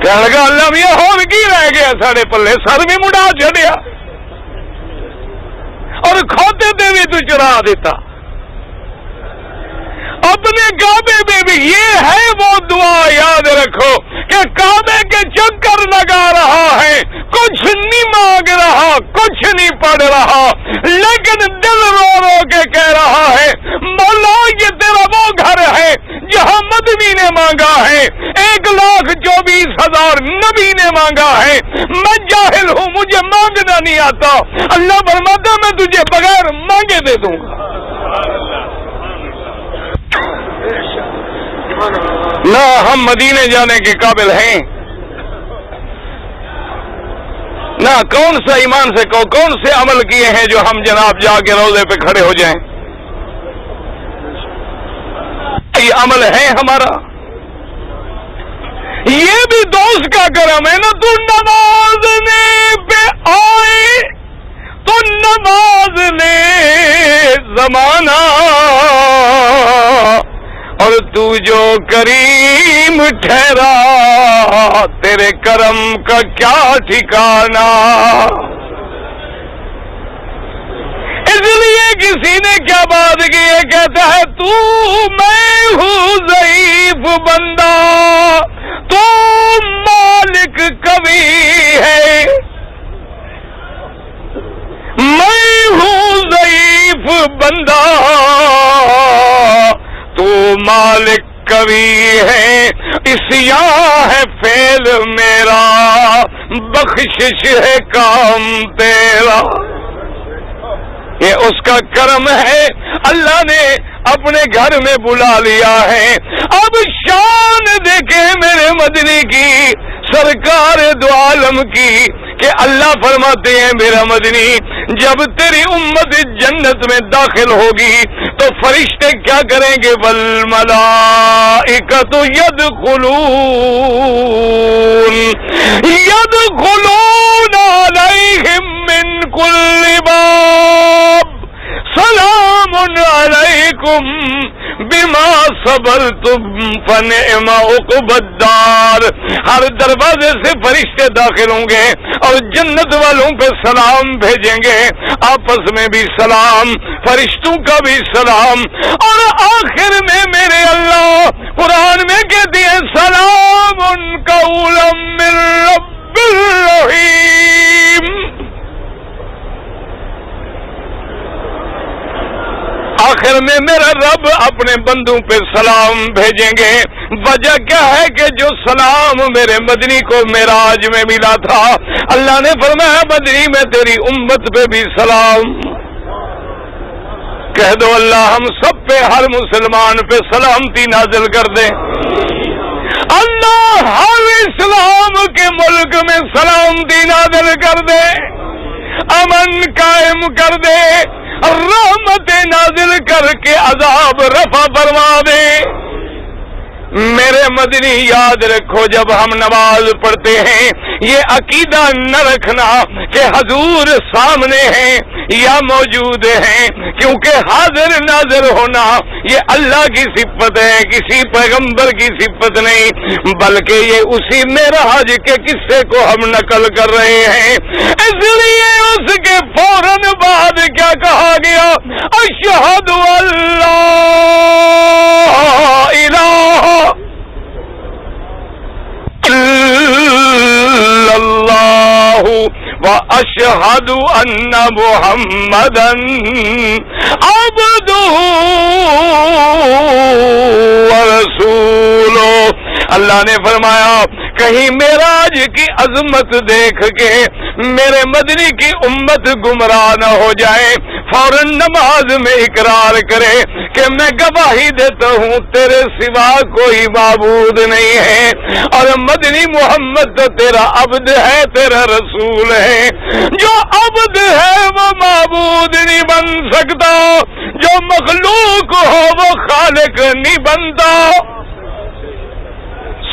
کہنے لگا اللہ میاں ہون کی رہ گیا ساڑے پلے، سر بھی مڈا چھڑیا اور کھوتے تے بھی تو چڑھا دیتا۔ اپنے کعبے میں بھی یہ ہے وہ دعا یاد رکھو کہ کعبے کے چکر لگا رہا ہے، کچھ نہیں مانگ رہا، کچھ نہیں پڑھ رہا، لیکن دل رو رو کے کہہ رہا ہے مولا یہ تیرا وہ گھر ہے جہاں مدنی نے مانگا ہے، 1,24,000 نبی نے مانگا ہے، میں جاہل ہوں، مجھے مانگنا نہیں آتا، اللہ فرماتا میں تجھے بغیر مانگے دے دوں گا۔ نہ ہم مدینے جانے کے قابل ہیں، نہ کون سا ایمان سے کہو کون سے عمل کیے ہیں جو ہم جناب جا کے روزے پہ کھڑے ہو جائیں؟ یہ عمل ہے ہمارا؟ یہ بھی دوست کا کرم ہے نا، تو نمازنے پہ آئے تو نماز لے زمانہ، اور تو جو کریم ٹھہرا تیرے کرم کا کیا ٹھکانہ۔ اس لیے کسی نے کیا بات کی ہے، کہتے کہتا ہے تو میں ہوں ضعیف بندہ، تو مالک قوی ہے، میں ہوں ضعیف بندہ تو مالک قوی ہے، عصیاں ہے فعل میرا، بخشش ہے کام تیرا۔ یہ اس کا کرم ہے، اللہ نے اپنے گھر میں بلا لیا ہے۔ اب شان دیکھے میرے مدنی کی، سرکار دو عالم کی، کہ اللہ فرماتے ہیں میرا مدنی جب تیری امت جنت میں داخل ہوگی تو فرشتے کیا کریں گے؟ والملائکۃ یدخلون علیہم من کل باب سلام علیکم بما صبرتم فنعم عقبی الدار۔ ہر دروازے سے فرشتے داخل ہوں گے اور جنت والوں پہ سلام بھیجیں گے، آپس میں بھی سلام، فرشتوں کا بھی سلام، اور آخر میں میرے اللہ قرآن میں کہتی ہے سلام قولا من رب الرحیم۔ آخر میں میرا رب اپنے بندوں پہ سلام بھیجیں گے۔ وجہ کیا ہے کہ جو سلام میرے مدنی کو معراج میں ملا تھا، اللہ نے فرمایا مدنی میں تیری امت پہ بھی سلام۔ کہہ دو اللہ ہم سب پہ، ہر مسلمان پہ سلامتی نازل کر دے۔ اللہ ہر اسلام کے ملک میں سلامتی نازل کر دے، امن قائم کر دے، رحمت نازل کر کے عذاب رفع فرما دے۔ میرے مدنی یاد رکھو جب ہم نماز پڑھتے ہیں یہ عقیدہ نہ رکھنا کہ حضور سامنے ہیں یا موجود ہیں، کیونکہ حاضر ناظر ہونا یہ اللہ کی صفت ہے، کسی پیغمبر کی صفت نہیں، بلکہ یہ اسی معراج کے قصے کو ہم نقل کر رہے ہیں۔ اس لیے اس کے فوراً بعد کیا کہا گیا؟ اشہد اللہ الہ الا اللہ واشہد ان محمدا عبدہ ورسولہ۔ اللہ نے فرمایا کہیں معراج کی عظمت دیکھ کے میرے مدنی کی امت گمراہ نہ ہو جائے، فوراً نماز میں اقرار کرے کہ میں گواہی دیتا ہوں تیرے سوا کوئی معبود نہیں ہے، اور مدنی محمد تو تیرا عبد ہے، تیرا رسول ہے۔ جو عبد ہے وہ معبود نہیں بن سکتا، جو مخلوق ہو وہ خالق نہیں بنتا۔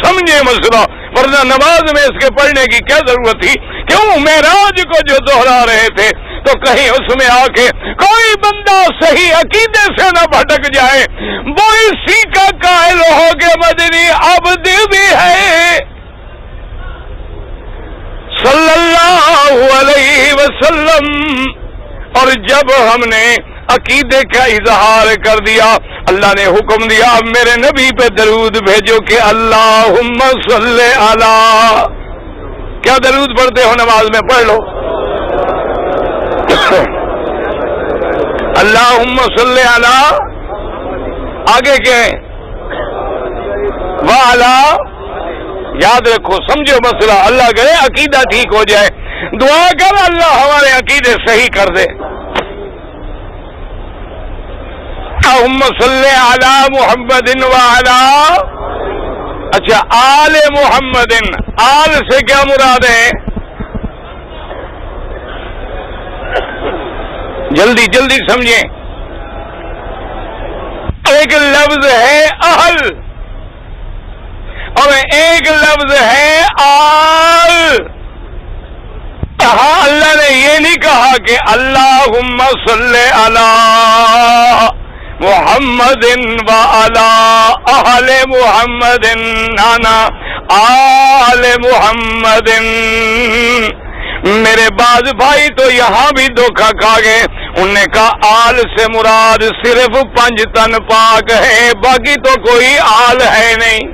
سمجھے مسئلہ؟ ورنہ نماز میں اس کے پڑھنے کی کیا ضرورت تھی؟ کیوں معراج کو جو دوہرا رہے تھے تو کہیں اس میں آ کے کوئی بندہ صحیح عقیدے سے نہ بھٹک جائے، وہ اسی کا قائل ہو کہ مدنی عبد بھی ہے صلی اللہ علیہ وسلم۔ اور جب ہم نے عقیدے کا اظہار کر دیا، اللہ نے حکم دیا اب میرے نبی پہ درود بھیجو کہ اللہم صلی علی۔ کیا درود پڑھتے ہو نماز میں؟ پڑھ لو اللہم صلی علی، آگے کیا ہے؟ وعلی۔ یاد رکھو، سمجھو مسئلہ، اللہ کرے عقیدہ ٹھیک ہو جائے، دعا کر اللہ ہمارے عقیدے صحیح کر دے۔ اللہم صلی علی محمد وعلی، اچھا آل محمد، آل سے کیا مراد ہے؟ جلدی جلدی سمجھیں، ایک لفظ ہے اہل اور ایک لفظ ہے آل۔ ہاں اللہ نے یہ نہیں کہا کہ اللہم صلی علی محمد وعلی اہل محمد، نانا آل محمد۔ میرے بعض بھائی تو یہاں بھی دھوکہ کھا گئے، انہوں نے کہا آل سے مراد صرف 5 تن پاک ہے، باقی تو کوئی آل ہے نہیں۔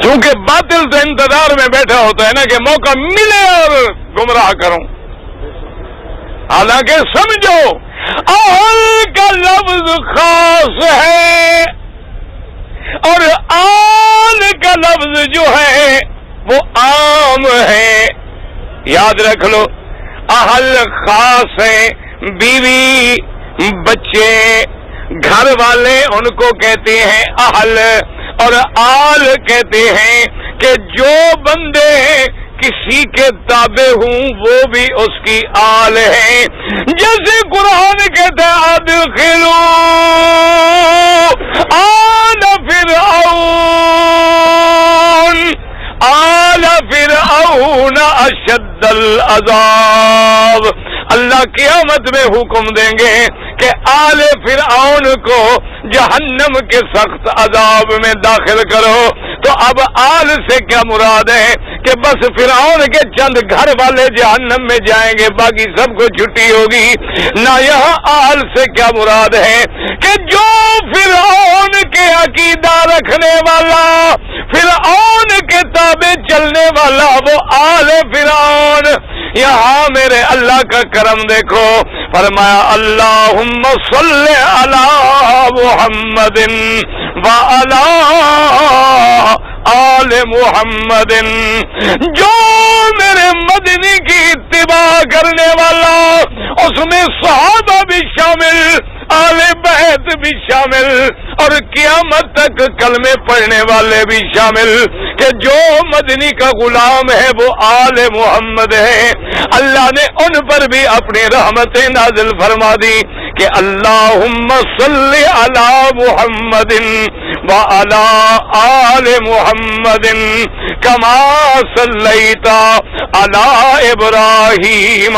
چونکہ باطل سے انتظار میں بیٹھا ہوتا ہے نا کہ موقع ملے اور گمراہ کروں، حالانکہ سمجھو آل کا لفظ خاص ہے اور آل کا لفظ جو ہے وہ عام ہے۔ یاد رکھ لو، اہل خاص ہے، بیوی، بچے، گھر والے ان کو کہتے ہیں اہل، اور آل کہتے ہیں کہ جو بندے کسی کے تابع ہوں وہ بھی اس کی آل ہیں۔ جیسے قرآن کہتا ہے ادخلوا آل فرعون اشد العذاب۔ اللہ قیامت میں حکم دیں گے کہ آل فرعون کو جہنم کے سخت عذاب میں داخل کرو۔ تو اب آل سے کیا مراد ہے کہ بس فرعون کے چند گھر والے جہنم میں جائیں گے، باقی سب کو چھٹی ہوگی؟ نہ، یہاں آل سے کیا مراد ہے کہ جو فرعون کے عقیدہ رکھنے والا، فرعون کے تابع چلنے والا، وہ آل فرعون۔ یہاں میرے اللہ کا کرم دیکھو، فرمایا اللہم صل علی محمد وعلی آل محمد۔ جو میرے مدنی کی اتباع کرنے والا، اس میں صحابہ بھی شامل، آل بیت بھی شامل، اور قیامت تک کلمے پڑھنے والے بھی شامل، کہ جو مدنی کا غلام ہے وہ آل محمد ہے۔ اللہ نے ان پر بھی اپنی رحمتیں نازل فرما دی کہ اللہم صلی علی محمد وعلی آل محمد کما صلیت علی ابراہیم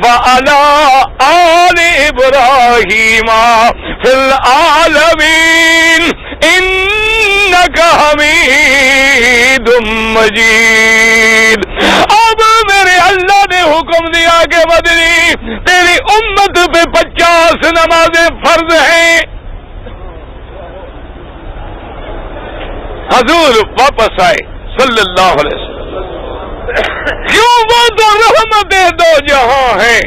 وعلی آل ابراہیم فی العالمین انک حمید مجید۔ اب میرے اللہ نے حکم دیا کہ مدنی تیری امت پہ 50 نمازیں فرض ہیں۔ حضور واپس آئے صلی اللہ علیہ وسلم، کیوں؟ وہ تو رحمت دو جہاں ہیں۔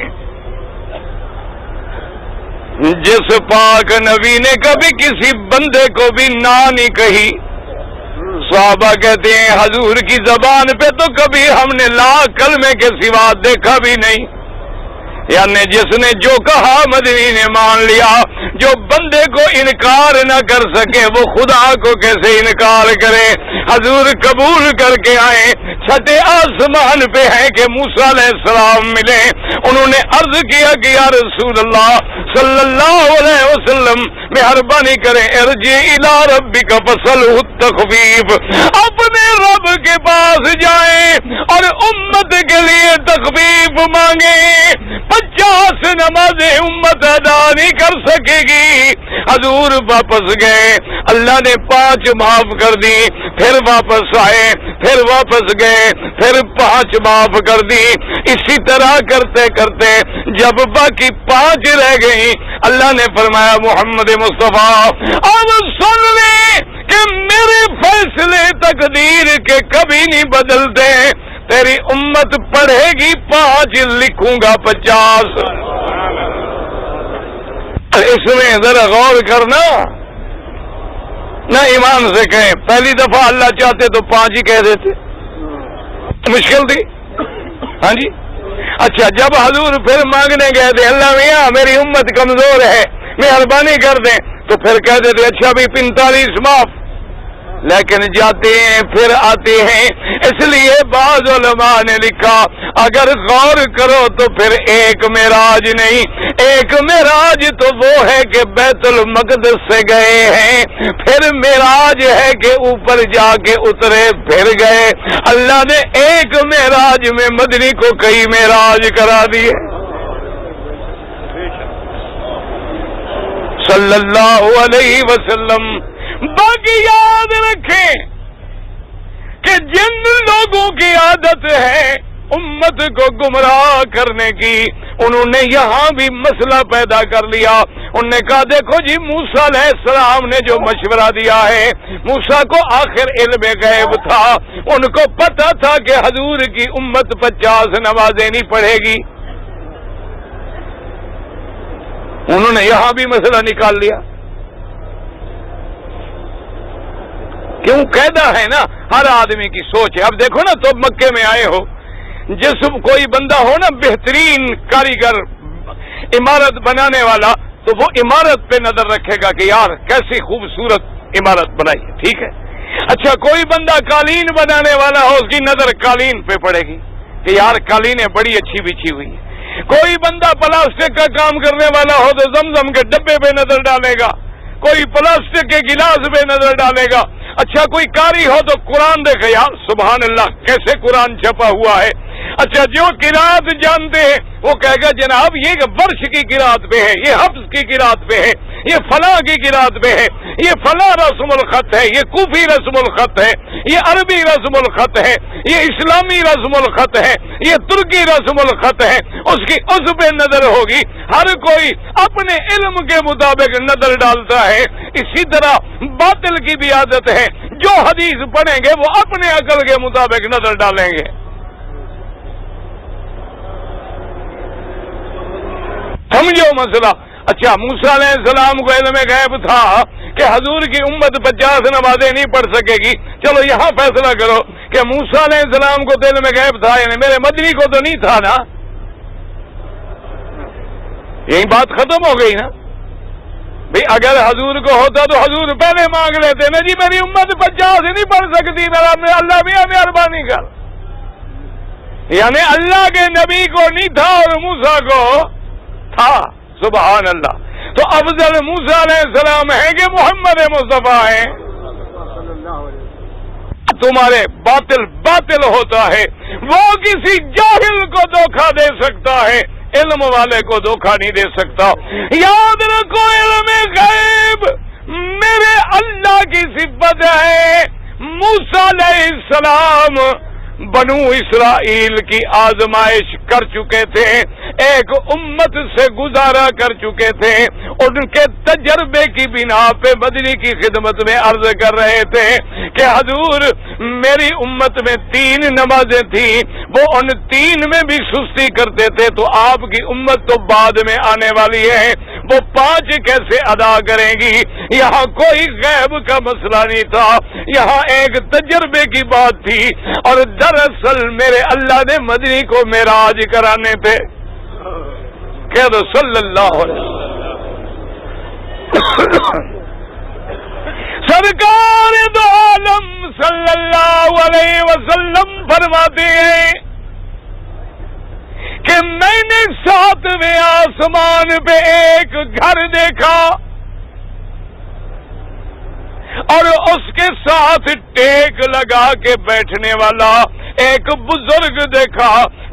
جس پاک نبی نے کبھی کسی بندے کو بھی نہ نہیں کہی، صحابہ کہتے ہیں حضور کی زبان پہ تو کبھی ہم نے لا کلمے کے سوا دیکھا بھی نہیں۔ یعنی جس نے جو کہا مدنی نے مان لیا۔ جو بندے کو انکار نہ کر سکے وہ خدا کو کیسے انکار کرے؟ حضور قبول کر کے آئے، چھٹے آسمان پہ ہیں کہ موسیٰ علیہ السلام ملے۔ انہوں نے عرض کیا کہ یا رسول اللہ صلی اللہ علیہ وسلم مہربانی کریں، ارجع الی ربک فسلہ التخفیف، اپنے رب کے پاس جائیں اور امت کے لیے تخفیف مانگیں۔ 50 نمازیں امت ادا نہیں کر سکے گی۔ حضور واپس گئے، اللہ نے 5 معاف کر دی، پھر واپس آئے، پھر واپس گئے، پھر 5 معاف کر دی۔ اسی طرح کرتے کرتے جب باقی 5 رہ گئی، اللہ نے فرمایا محمد مصطفیٰ اب سن لے کہ میرے فیصلے تقدیر کے کبھی نہیں بدلتے۔ تیری امت پڑھے گی 5، لکھوں گا 50۔ اس میں ذرا غور کرنا، نہ ایمان سے کہیں۔ پہلی دفعہ اللہ چاہتے تو 5 ہی کہہ دیتے، مشکل تھی۔ ہاں جی، اچھا جب حضور پھر مانگنے گئے تھے اللہ میاں میری امت کمزور ہے مہربانی کر دیں، تو پھر کہہ دیتے اچھا بھی 45 معاف۔ لیکن جاتے ہیں پھر آتے ہیں، اس لیے بعض علماء نے لکھا اگر غور کرو تو پھر ایک معراج نہیں، ایک معراج تو وہ ہے کہ بیت المقدس سے گئے ہیں، پھر معراج ہے کہ اوپر جا کے اترے پھر گئے۔ اللہ نے ایک معراج میں مدنی کو کئی معراج کرا دیے صلی اللہ علیہ وسلم۔ باقی یاد رکھیں کہ جن لوگوں کی عادت ہے امت کو گمراہ کرنے کی، انہوں نے یہاں بھی مسئلہ پیدا کر لیا۔ انہوں نے کہا دیکھو جی موسیٰ علیہ السلام نے جو مشورہ دیا ہے، موسیٰ کو آخر علم غیب تھا، ان کو پتا تھا کہ حضور کی امت 50 نمازیں نہیں پڑھے گی، انہوں نے یہاں بھی مسئلہ نکال لیا۔ کیوں قاعدہ ہے نا ہر آدمی کی سوچ ہے۔ اب دیکھو نا تو مکے میں آئے ہو، جس کوئی بندہ ہو نا بہترین کاریگر عمارت بنانے والا، تو وہ عمارت پہ نظر رکھے گا کہ یار کیسی خوبصورت عمارت بنائی ہے، ٹھیک ہے۔ اچھا کوئی بندہ قالین بنانے والا ہو، اس کی نظر قالین پہ پڑے گی کہ یار قالینیں بڑی اچھی بچھی ہوئی ہے۔ کوئی بندہ پلاسٹک کا کام کرنے والا ہو تو زمزم کے ڈبے پہ نظر ڈالے گا، کوئی پلاسٹک کے گلاس پہ نظر ڈالے گا۔ اچھا کوئی قاری ہو تو قرآن دیکھے، یار سبحان اللہ کیسے قرآن چھپا ہوا ہے۔ اچھا جو قرات جانتے ہیں وہ کہے گا جناب یہ ورش کی قرات پہ ہے، یہ حفظ کی قرات پہ ہے، یہ فلاں کی قرات پہ ہے، یہ فلاں رسم الخط ہے، یہ کوفی رسم الخط ہے، یہ عربی رسم الخط ہے، یہ اسلامی رسم الخط ہے، یہ ترکی رسم الخط ہے، اس کی اس پہ نظر ہوگی۔ ہر کوئی اپنے علم کے مطابق نظر ڈالتا ہے۔ اسی طرح باطل کی بھی عادت ہے، جو حدیث پڑھیں گے وہ اپنے عقل کے مطابق نظر ڈالیں گے۔ سمجھو مسئلہ۔ اچھا موسیٰ علیہ السلام کو علم غیب تھا کہ حضور کی امت 50 نمازیں نہیں پڑھ سکے گی، چلو یہاں فیصلہ کرو کہ موسیٰ علیہ السلام کو تو علم غیب تھا، یعنی میرے مدنی کو تو نہیں تھا نا، یہی بات ختم ہو گئی نا۔ بھئی اگر حضور کو ہوتا تو حضور پہلے مانگ لیتے نا، جی میری امت 50 نہیں پڑھ سکتی، میرا اللہ بھی مہربانی کر۔ یعنی اللہ کے نبی کو نہیں تھا اور موسیٰ کو تھا، سبحان اللہ۔ تو افضل موسیٰ علیہ السلام ہیں کہ محمد مصطفیٰ ہیں؟ تمہارے باطل ہوتا ہے، وہ کسی جاہل کو دھوکہ دے سکتا ہے، علم والے کو دھوکہ نہیں دے سکتا۔ یاد رکھو علم غیب میرے اللہ کی صفت ہے۔ موسیٰ علیہ السلام بنو اسرائیل کی آزمائش کر چکے تھے، ایک امت سے گزارا کر چکے تھے، ان کے تجربے کی بنا پہ مدنی کی خدمت میں عرض کر رہے تھے کہ حضور میری امت میں 3 نمازیں تھیں، وہ ان 3 میں بھی سستی کرتے تھے، تو آپ کی امت تو بعد میں آنے والی ہے، وہ 5 کیسے ادا کریں گی؟ یہاں کوئی غیب کا مسئلہ نہیں تھا، یہاا ایک تجربے کی بات تھی، اور دراصل میرے اللہ نے مدنی کو معراج کرانے پہ کہہ دو صلی اللہ علیہ وسلم۔ سرکار دو عالم صلی اللہ علیہ وسلم فرماتے ہیں کہ میں نے 7ویں آسمان پہ ایک گھر دیکھا اور اس کے ساتھ ٹیک لگا کے بیٹھنے والا ایک بزرگ دیکھا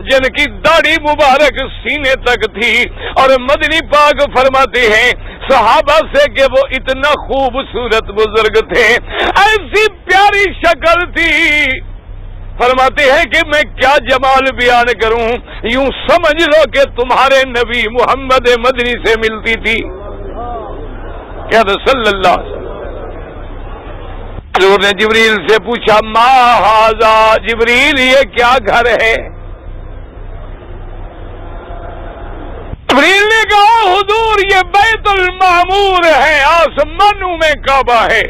جن کی داڑھی مبارک سینے تک تھی، اور مدنی پاک فرماتے ہیں صحابہ سے کہ وہ اتنا خوبصورت بزرگ تھے، ایسی پیاری شکل تھی، فرماتے ہیں کہ میں کیا جمال بیان کروں، یوں سمجھ لو کہ تمہارے نبی محمد مدنی سے ملتی تھی۔ کیا تو صلی اللہ علیہ وسلم۔ حضور نے جبریل سے پوچھا ما ھذا، جبریل یہ کیا گھر ہے؟ جبریل نے کہا حضور یہ بیت المعمور ہے، آسمانوں میں کعبہ ہے۔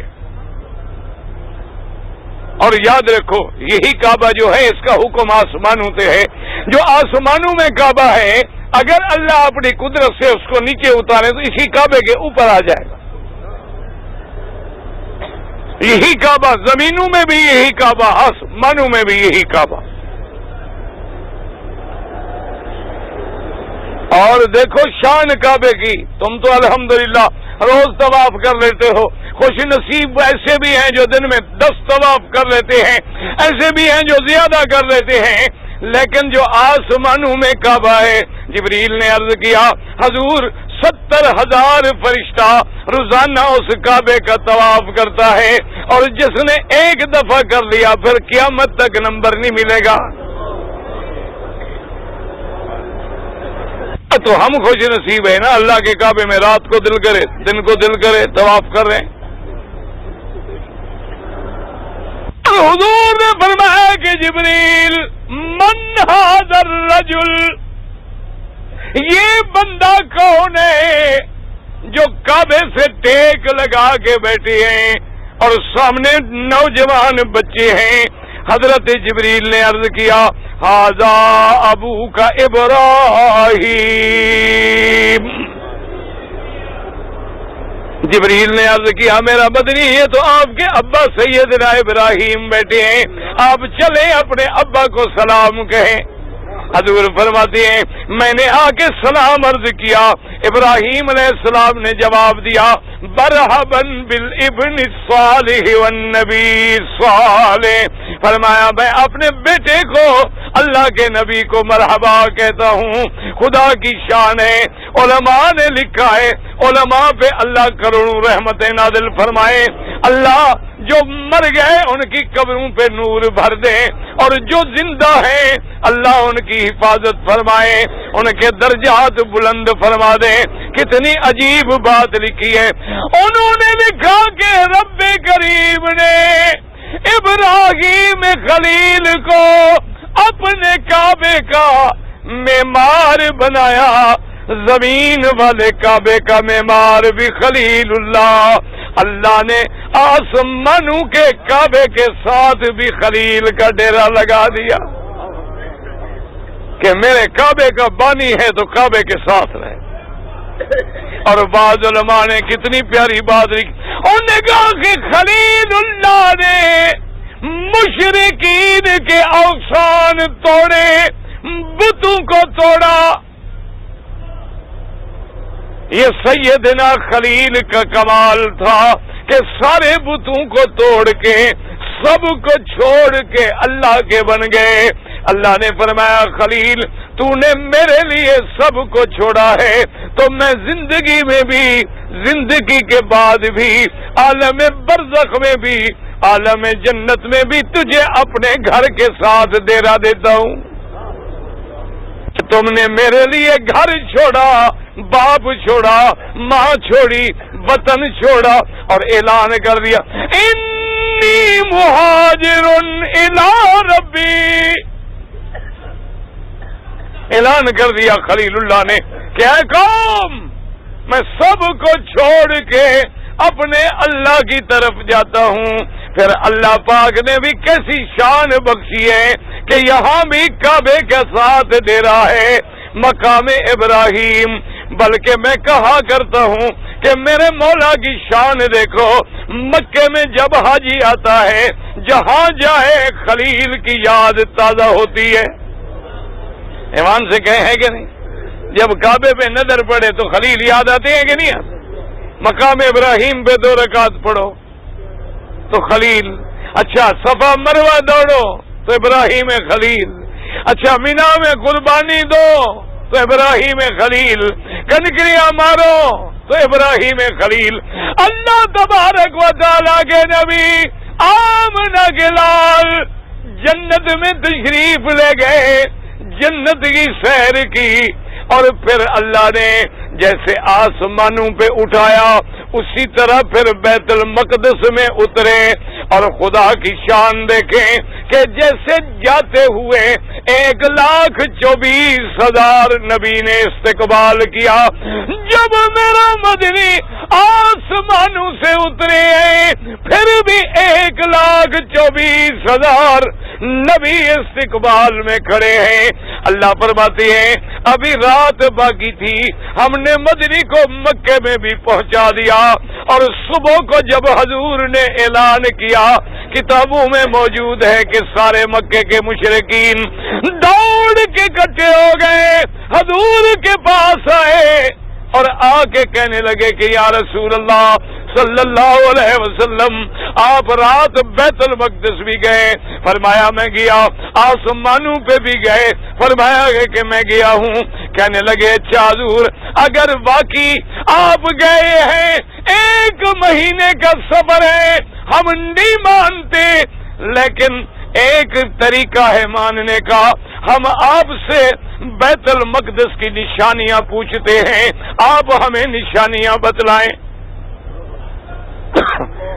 اور یاد رکھو یہی کعبہ جو ہے اس کا حکم آسمانوں سے ہے، جو آسمانوں میں کعبہ ہے اگر اللہ اپنی قدرت سے اس کو نیچے اتارے تو اسی کعبے کے اوپر آ جائے گا۔ یہی کعبہ زمینوں میں بھی یہی کعبہ، آسمانوں میں بھی یہی کعبہ۔ اور دیکھو شان کعبے کی، تم تو الحمدللہ روز طواف کر لیتے ہو، خوش نصیب ایسے بھی ہیں جو دن میں 10 طواف کر لیتے ہیں، ایسے بھی ہیں جو زیادہ کر لیتے ہیں، لیکن جو آسمانوں میں کعبہ ہے، جبریل نے عرض کیا حضور 70,000 فرشتہ روزانہ اس کعبے کا طواف کرتا ہے، اور جس نے ایک دفعہ کر لیا پھر قیامت تک نمبر نہیں ملے گا۔ تو ہم خوش نصیب ہیں نا، اللہ کے کعبے میں رات کو دل کرے دن کو دل کرے طواف کر رہے ہیں۔ حضور نے فرمایا کہ جبریل من ھذا الرجل، یہ بندہ کون ہے جو کعبے سے ٹیک لگا کے بیٹھے ہیں اور سامنے نوجوان بچے ہیں؟ حضرت جبریل نے عرض کیا ھذا ابوک ابراہیم۔ جبریل نے عرض کیا میرا مدنی یہ تو آپ کے ابا سیدنا ابراہیم بیٹھے ہیں، آپ چلیں اپنے ابا کو سلام کہیں۔ حضور فرماتے ہیں میں نے آ کے سلام عرض کیا، ابراہیم علیہ السلام نے جواب دیا مرحبا بالابن الصالح والنبی الصالح، فرمایا میں اپنے بیٹے کو اللہ کے نبی کو مرحبا کہتا ہوں۔ خدا کی شان ہے، علماء نے لکھا ہے، علماء پہ اللہ کروڑوں رحمتیں نازل فرمائے، اللہ جو مر گئے ان کی قبروں پہ نور بھر دے، اور جو زندہ ہیں اللہ ان کی حفاظت فرمائے، ان کے درجات بلند فرما دے۔ کتنی عجیب بات لکھی ہے، انہوں نے لکھا کہ رب کریم نے ابراہیم خلیل کو اپنے کعبے کا معمار بنایا، زمین والے کعبے کا معمار بھی خلیل اللہ، اللہ نے آسمانوں کے کعبے کے ساتھ بھی خلیل کا ڈیرا لگا دیا کہ میرے کعبے کا بانی ہے تو کعبے کے ساتھ رہے۔ اور بعض علماء نے کتنی پیاری بات لکھی، انہوں نے کہا کہ خلیل اللہ نے مشرکین کے اوثان توڑے، بتوں کو توڑا۔ یہ سیدنا خلیل کا کمال تھا کہ سارے بتوں کو توڑ کے سب کو چھوڑ کے اللہ کے بن گئے۔ اللہ نے فرمایا خلیل تو نے میرے لیے سب کو چھوڑا ہے تو میں زندگی میں بھی، زندگی کے بعد بھی، عالم برزخ میں بھی، عالم جنت میں بھی تجھے اپنے گھر کے ساتھ ڈیرا دیتا ہوں۔ تم نے میرے لیے گھر چھوڑا، باپ چھوڑا، ماں چھوڑی، وطن چھوڑا، اور اعلان کر دیا انی مہاجر الی ربی۔ اعلان کر دیا خلیل اللہ نے کہ اے قوم میں سب کو چھوڑ کے اپنے اللہ کی طرف جاتا ہوں۔ پھر اللہ پاک نے بھی کیسی شان بخشی ہے کہ یہاں بھی کعبے کے ساتھ ڈیرا ہے، مقام ابراہیم۔ بلکہ میں کہا کرتا ہوں کہ میرے مولا کی شان دیکھو، مکے میں جب حاجی آتا ہے جہاں جائے خلیل کی یاد تازہ ہوتی ہے۔ ایمان سے کہیں ہے کہ نہیں؟ جب کعبے پہ نظر پڑے تو خلیل یاد آتے ہیں کہ نہیں؟ مقام ابراہیم پہ 2 رکعت پڑھو تو خلیل، اچھا صفا مروہ دوڑو تو ابراہیم خلیل، اچھا مینا میں قربانی دو تو ابراہیم خلیل، کنکریاں مارو تو ابراہیم خلیل۔ اللہ تبارک و تعالیٰ کے نبی آمنہ کے لال جنت میں تشریف لے گئے، جنت کی سیر کی، اور پھر اللہ نے جیسے آسمانوں پہ اٹھایا اسی طرح پھر بیت المقدس میں اترے، اور خدا کی شان دیکھیں کہ جیسے جاتے ہوئے 1,24,000 نبی نے استقبال کیا۔ جب میرا مدنی آسمانوں سے اترے ہیں پھر بھی 1,24,000 نبی استقبال میں کھڑے ہیں۔ اللہ فرماتے ہیں ابھی رات باقی تھی، ہم نے مدنی کو مکے میں بھی پہنچا دیا، اور صبح کو جب حضور نے اعلان کیا کتابوں میں موجود ہے کہ سارے مکے کے مشرکین دوڑ کے اکٹھے ہو گئے، حضور کے پاس آئے اور آ کے کہنے لگے کہ یا رسول اللہ صلی اللہ علیہ وسلم آپ رات بیت المقدس بھی گئے؟ فرمایا میں گیا۔ آسمانوں پہ بھی گئے؟ فرمایا کہ میں گیا ہوں۔ کہنے لگے اچھا حضور اگر واقعی آپ گئے ہیں 1 مہینے کا سفر ہے ہم نہیں مانتے، لیکن ایک طریقہ ہے ماننے کا، ہم آپ سے بیت المقدس کی نشانیاں پوچھتے ہیں، آپ ہمیں نشانیاں بتلائیں۔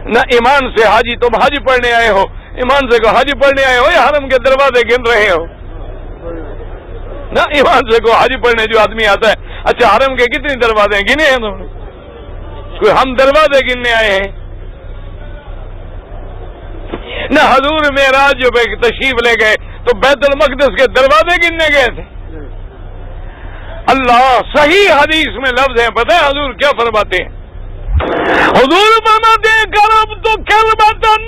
نہ ایمان سے حاجی، تم حج پڑھنے آئے ہو، ایمان سے کو حج پڑھنے آئے ہو یا حرم کے دروازے گن رہے ہو؟ نہ ایمان سے کو حج پڑھنے جو آدمی آتا ہے، اچھا حرم کے کتنے دروازے ہیں گنے ہیں تم نے؟ کوئی ہم دروازے گننے آئے ہیں؟ نہ حضور معراج جو تشریف لے گئے تو بیت المقدس کے دروازے گننے گئے تھے؟ اللہ صحیح حدیث میں لفظ ہے، پتہ ہے حضور کیا فرماتے ہیں؟ حضور فرماتے ہیں کرب تو کلمتن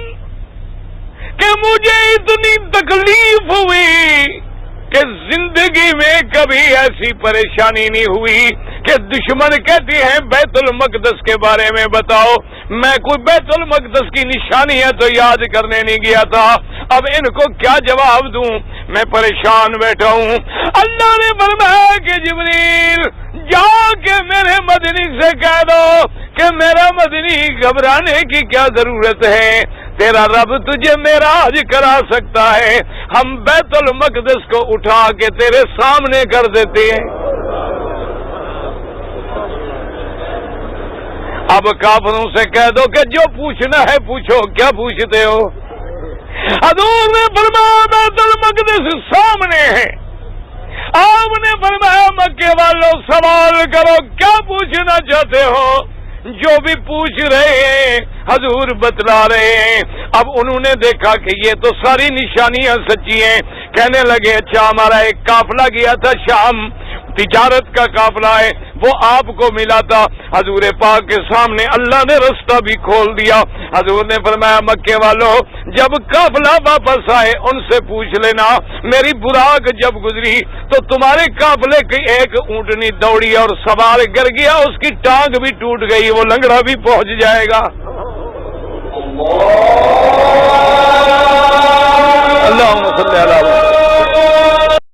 کہ مجھے اتنی تکلیف ہوئی کہ زندگی میں کبھی ایسی پریشانی نہیں ہوئی کہ دشمن کہتے ہیں بیت المقدس کے بارے میں بتاؤ، میں کوئی بیت المقدس کی نشانیاں تو یاد کرنے نہیں گیا تھا، اب ان کو کیا جواب دوں، میں پریشان بیٹھا ہوں۔ اللہ نے فرمایا کہ جبریل جا کے میرے مدنی سے کہہ دو کہ میرا مدنی گھبرانے کی کیا ضرورت ہے، تیرا رب تجھے معراج کرا سکتا ہے، ہم بیت المقدس کو اٹھا کے تیرے سامنے کر دیتے ہیں۔ اب کافروں سے کہہ دو کہ جو پوچھنا ہے پوچھو، کیا پوچھتے ہو؟ حضور نے فرمایا بیت المقدس سامنے ہے، آپ نے فرمایا مکے والوں سوال کرو کیا پوچھنا چاہتے ہو؟ جو بھی پوچھ رہے ہیں حضور بتلا رہے ہیں۔ اب انہوں نے دیکھا کہ یہ تو ساری نشانیاں سچی ہیں، کہنے لگے اچھا ہمارا ایک قافلہ گیا تھا شام، تجارت کا قافلہ ہے، وہ آپ کو ملا تھا، حضور پاک کے سامنے اللہ نے رستہ بھی کھول دیا۔ حضور نے فرمایا مکے والوں جب قافلہ واپس آئے ان سے پوچھ لینا میری براق جب گزری تو تمہارے قافلے کی ایک اونٹنی دوڑی اور سوار گر گیا، اس کی ٹانگ بھی ٹوٹ گئی، وہ لنگڑا بھی پہنچ جائے گا۔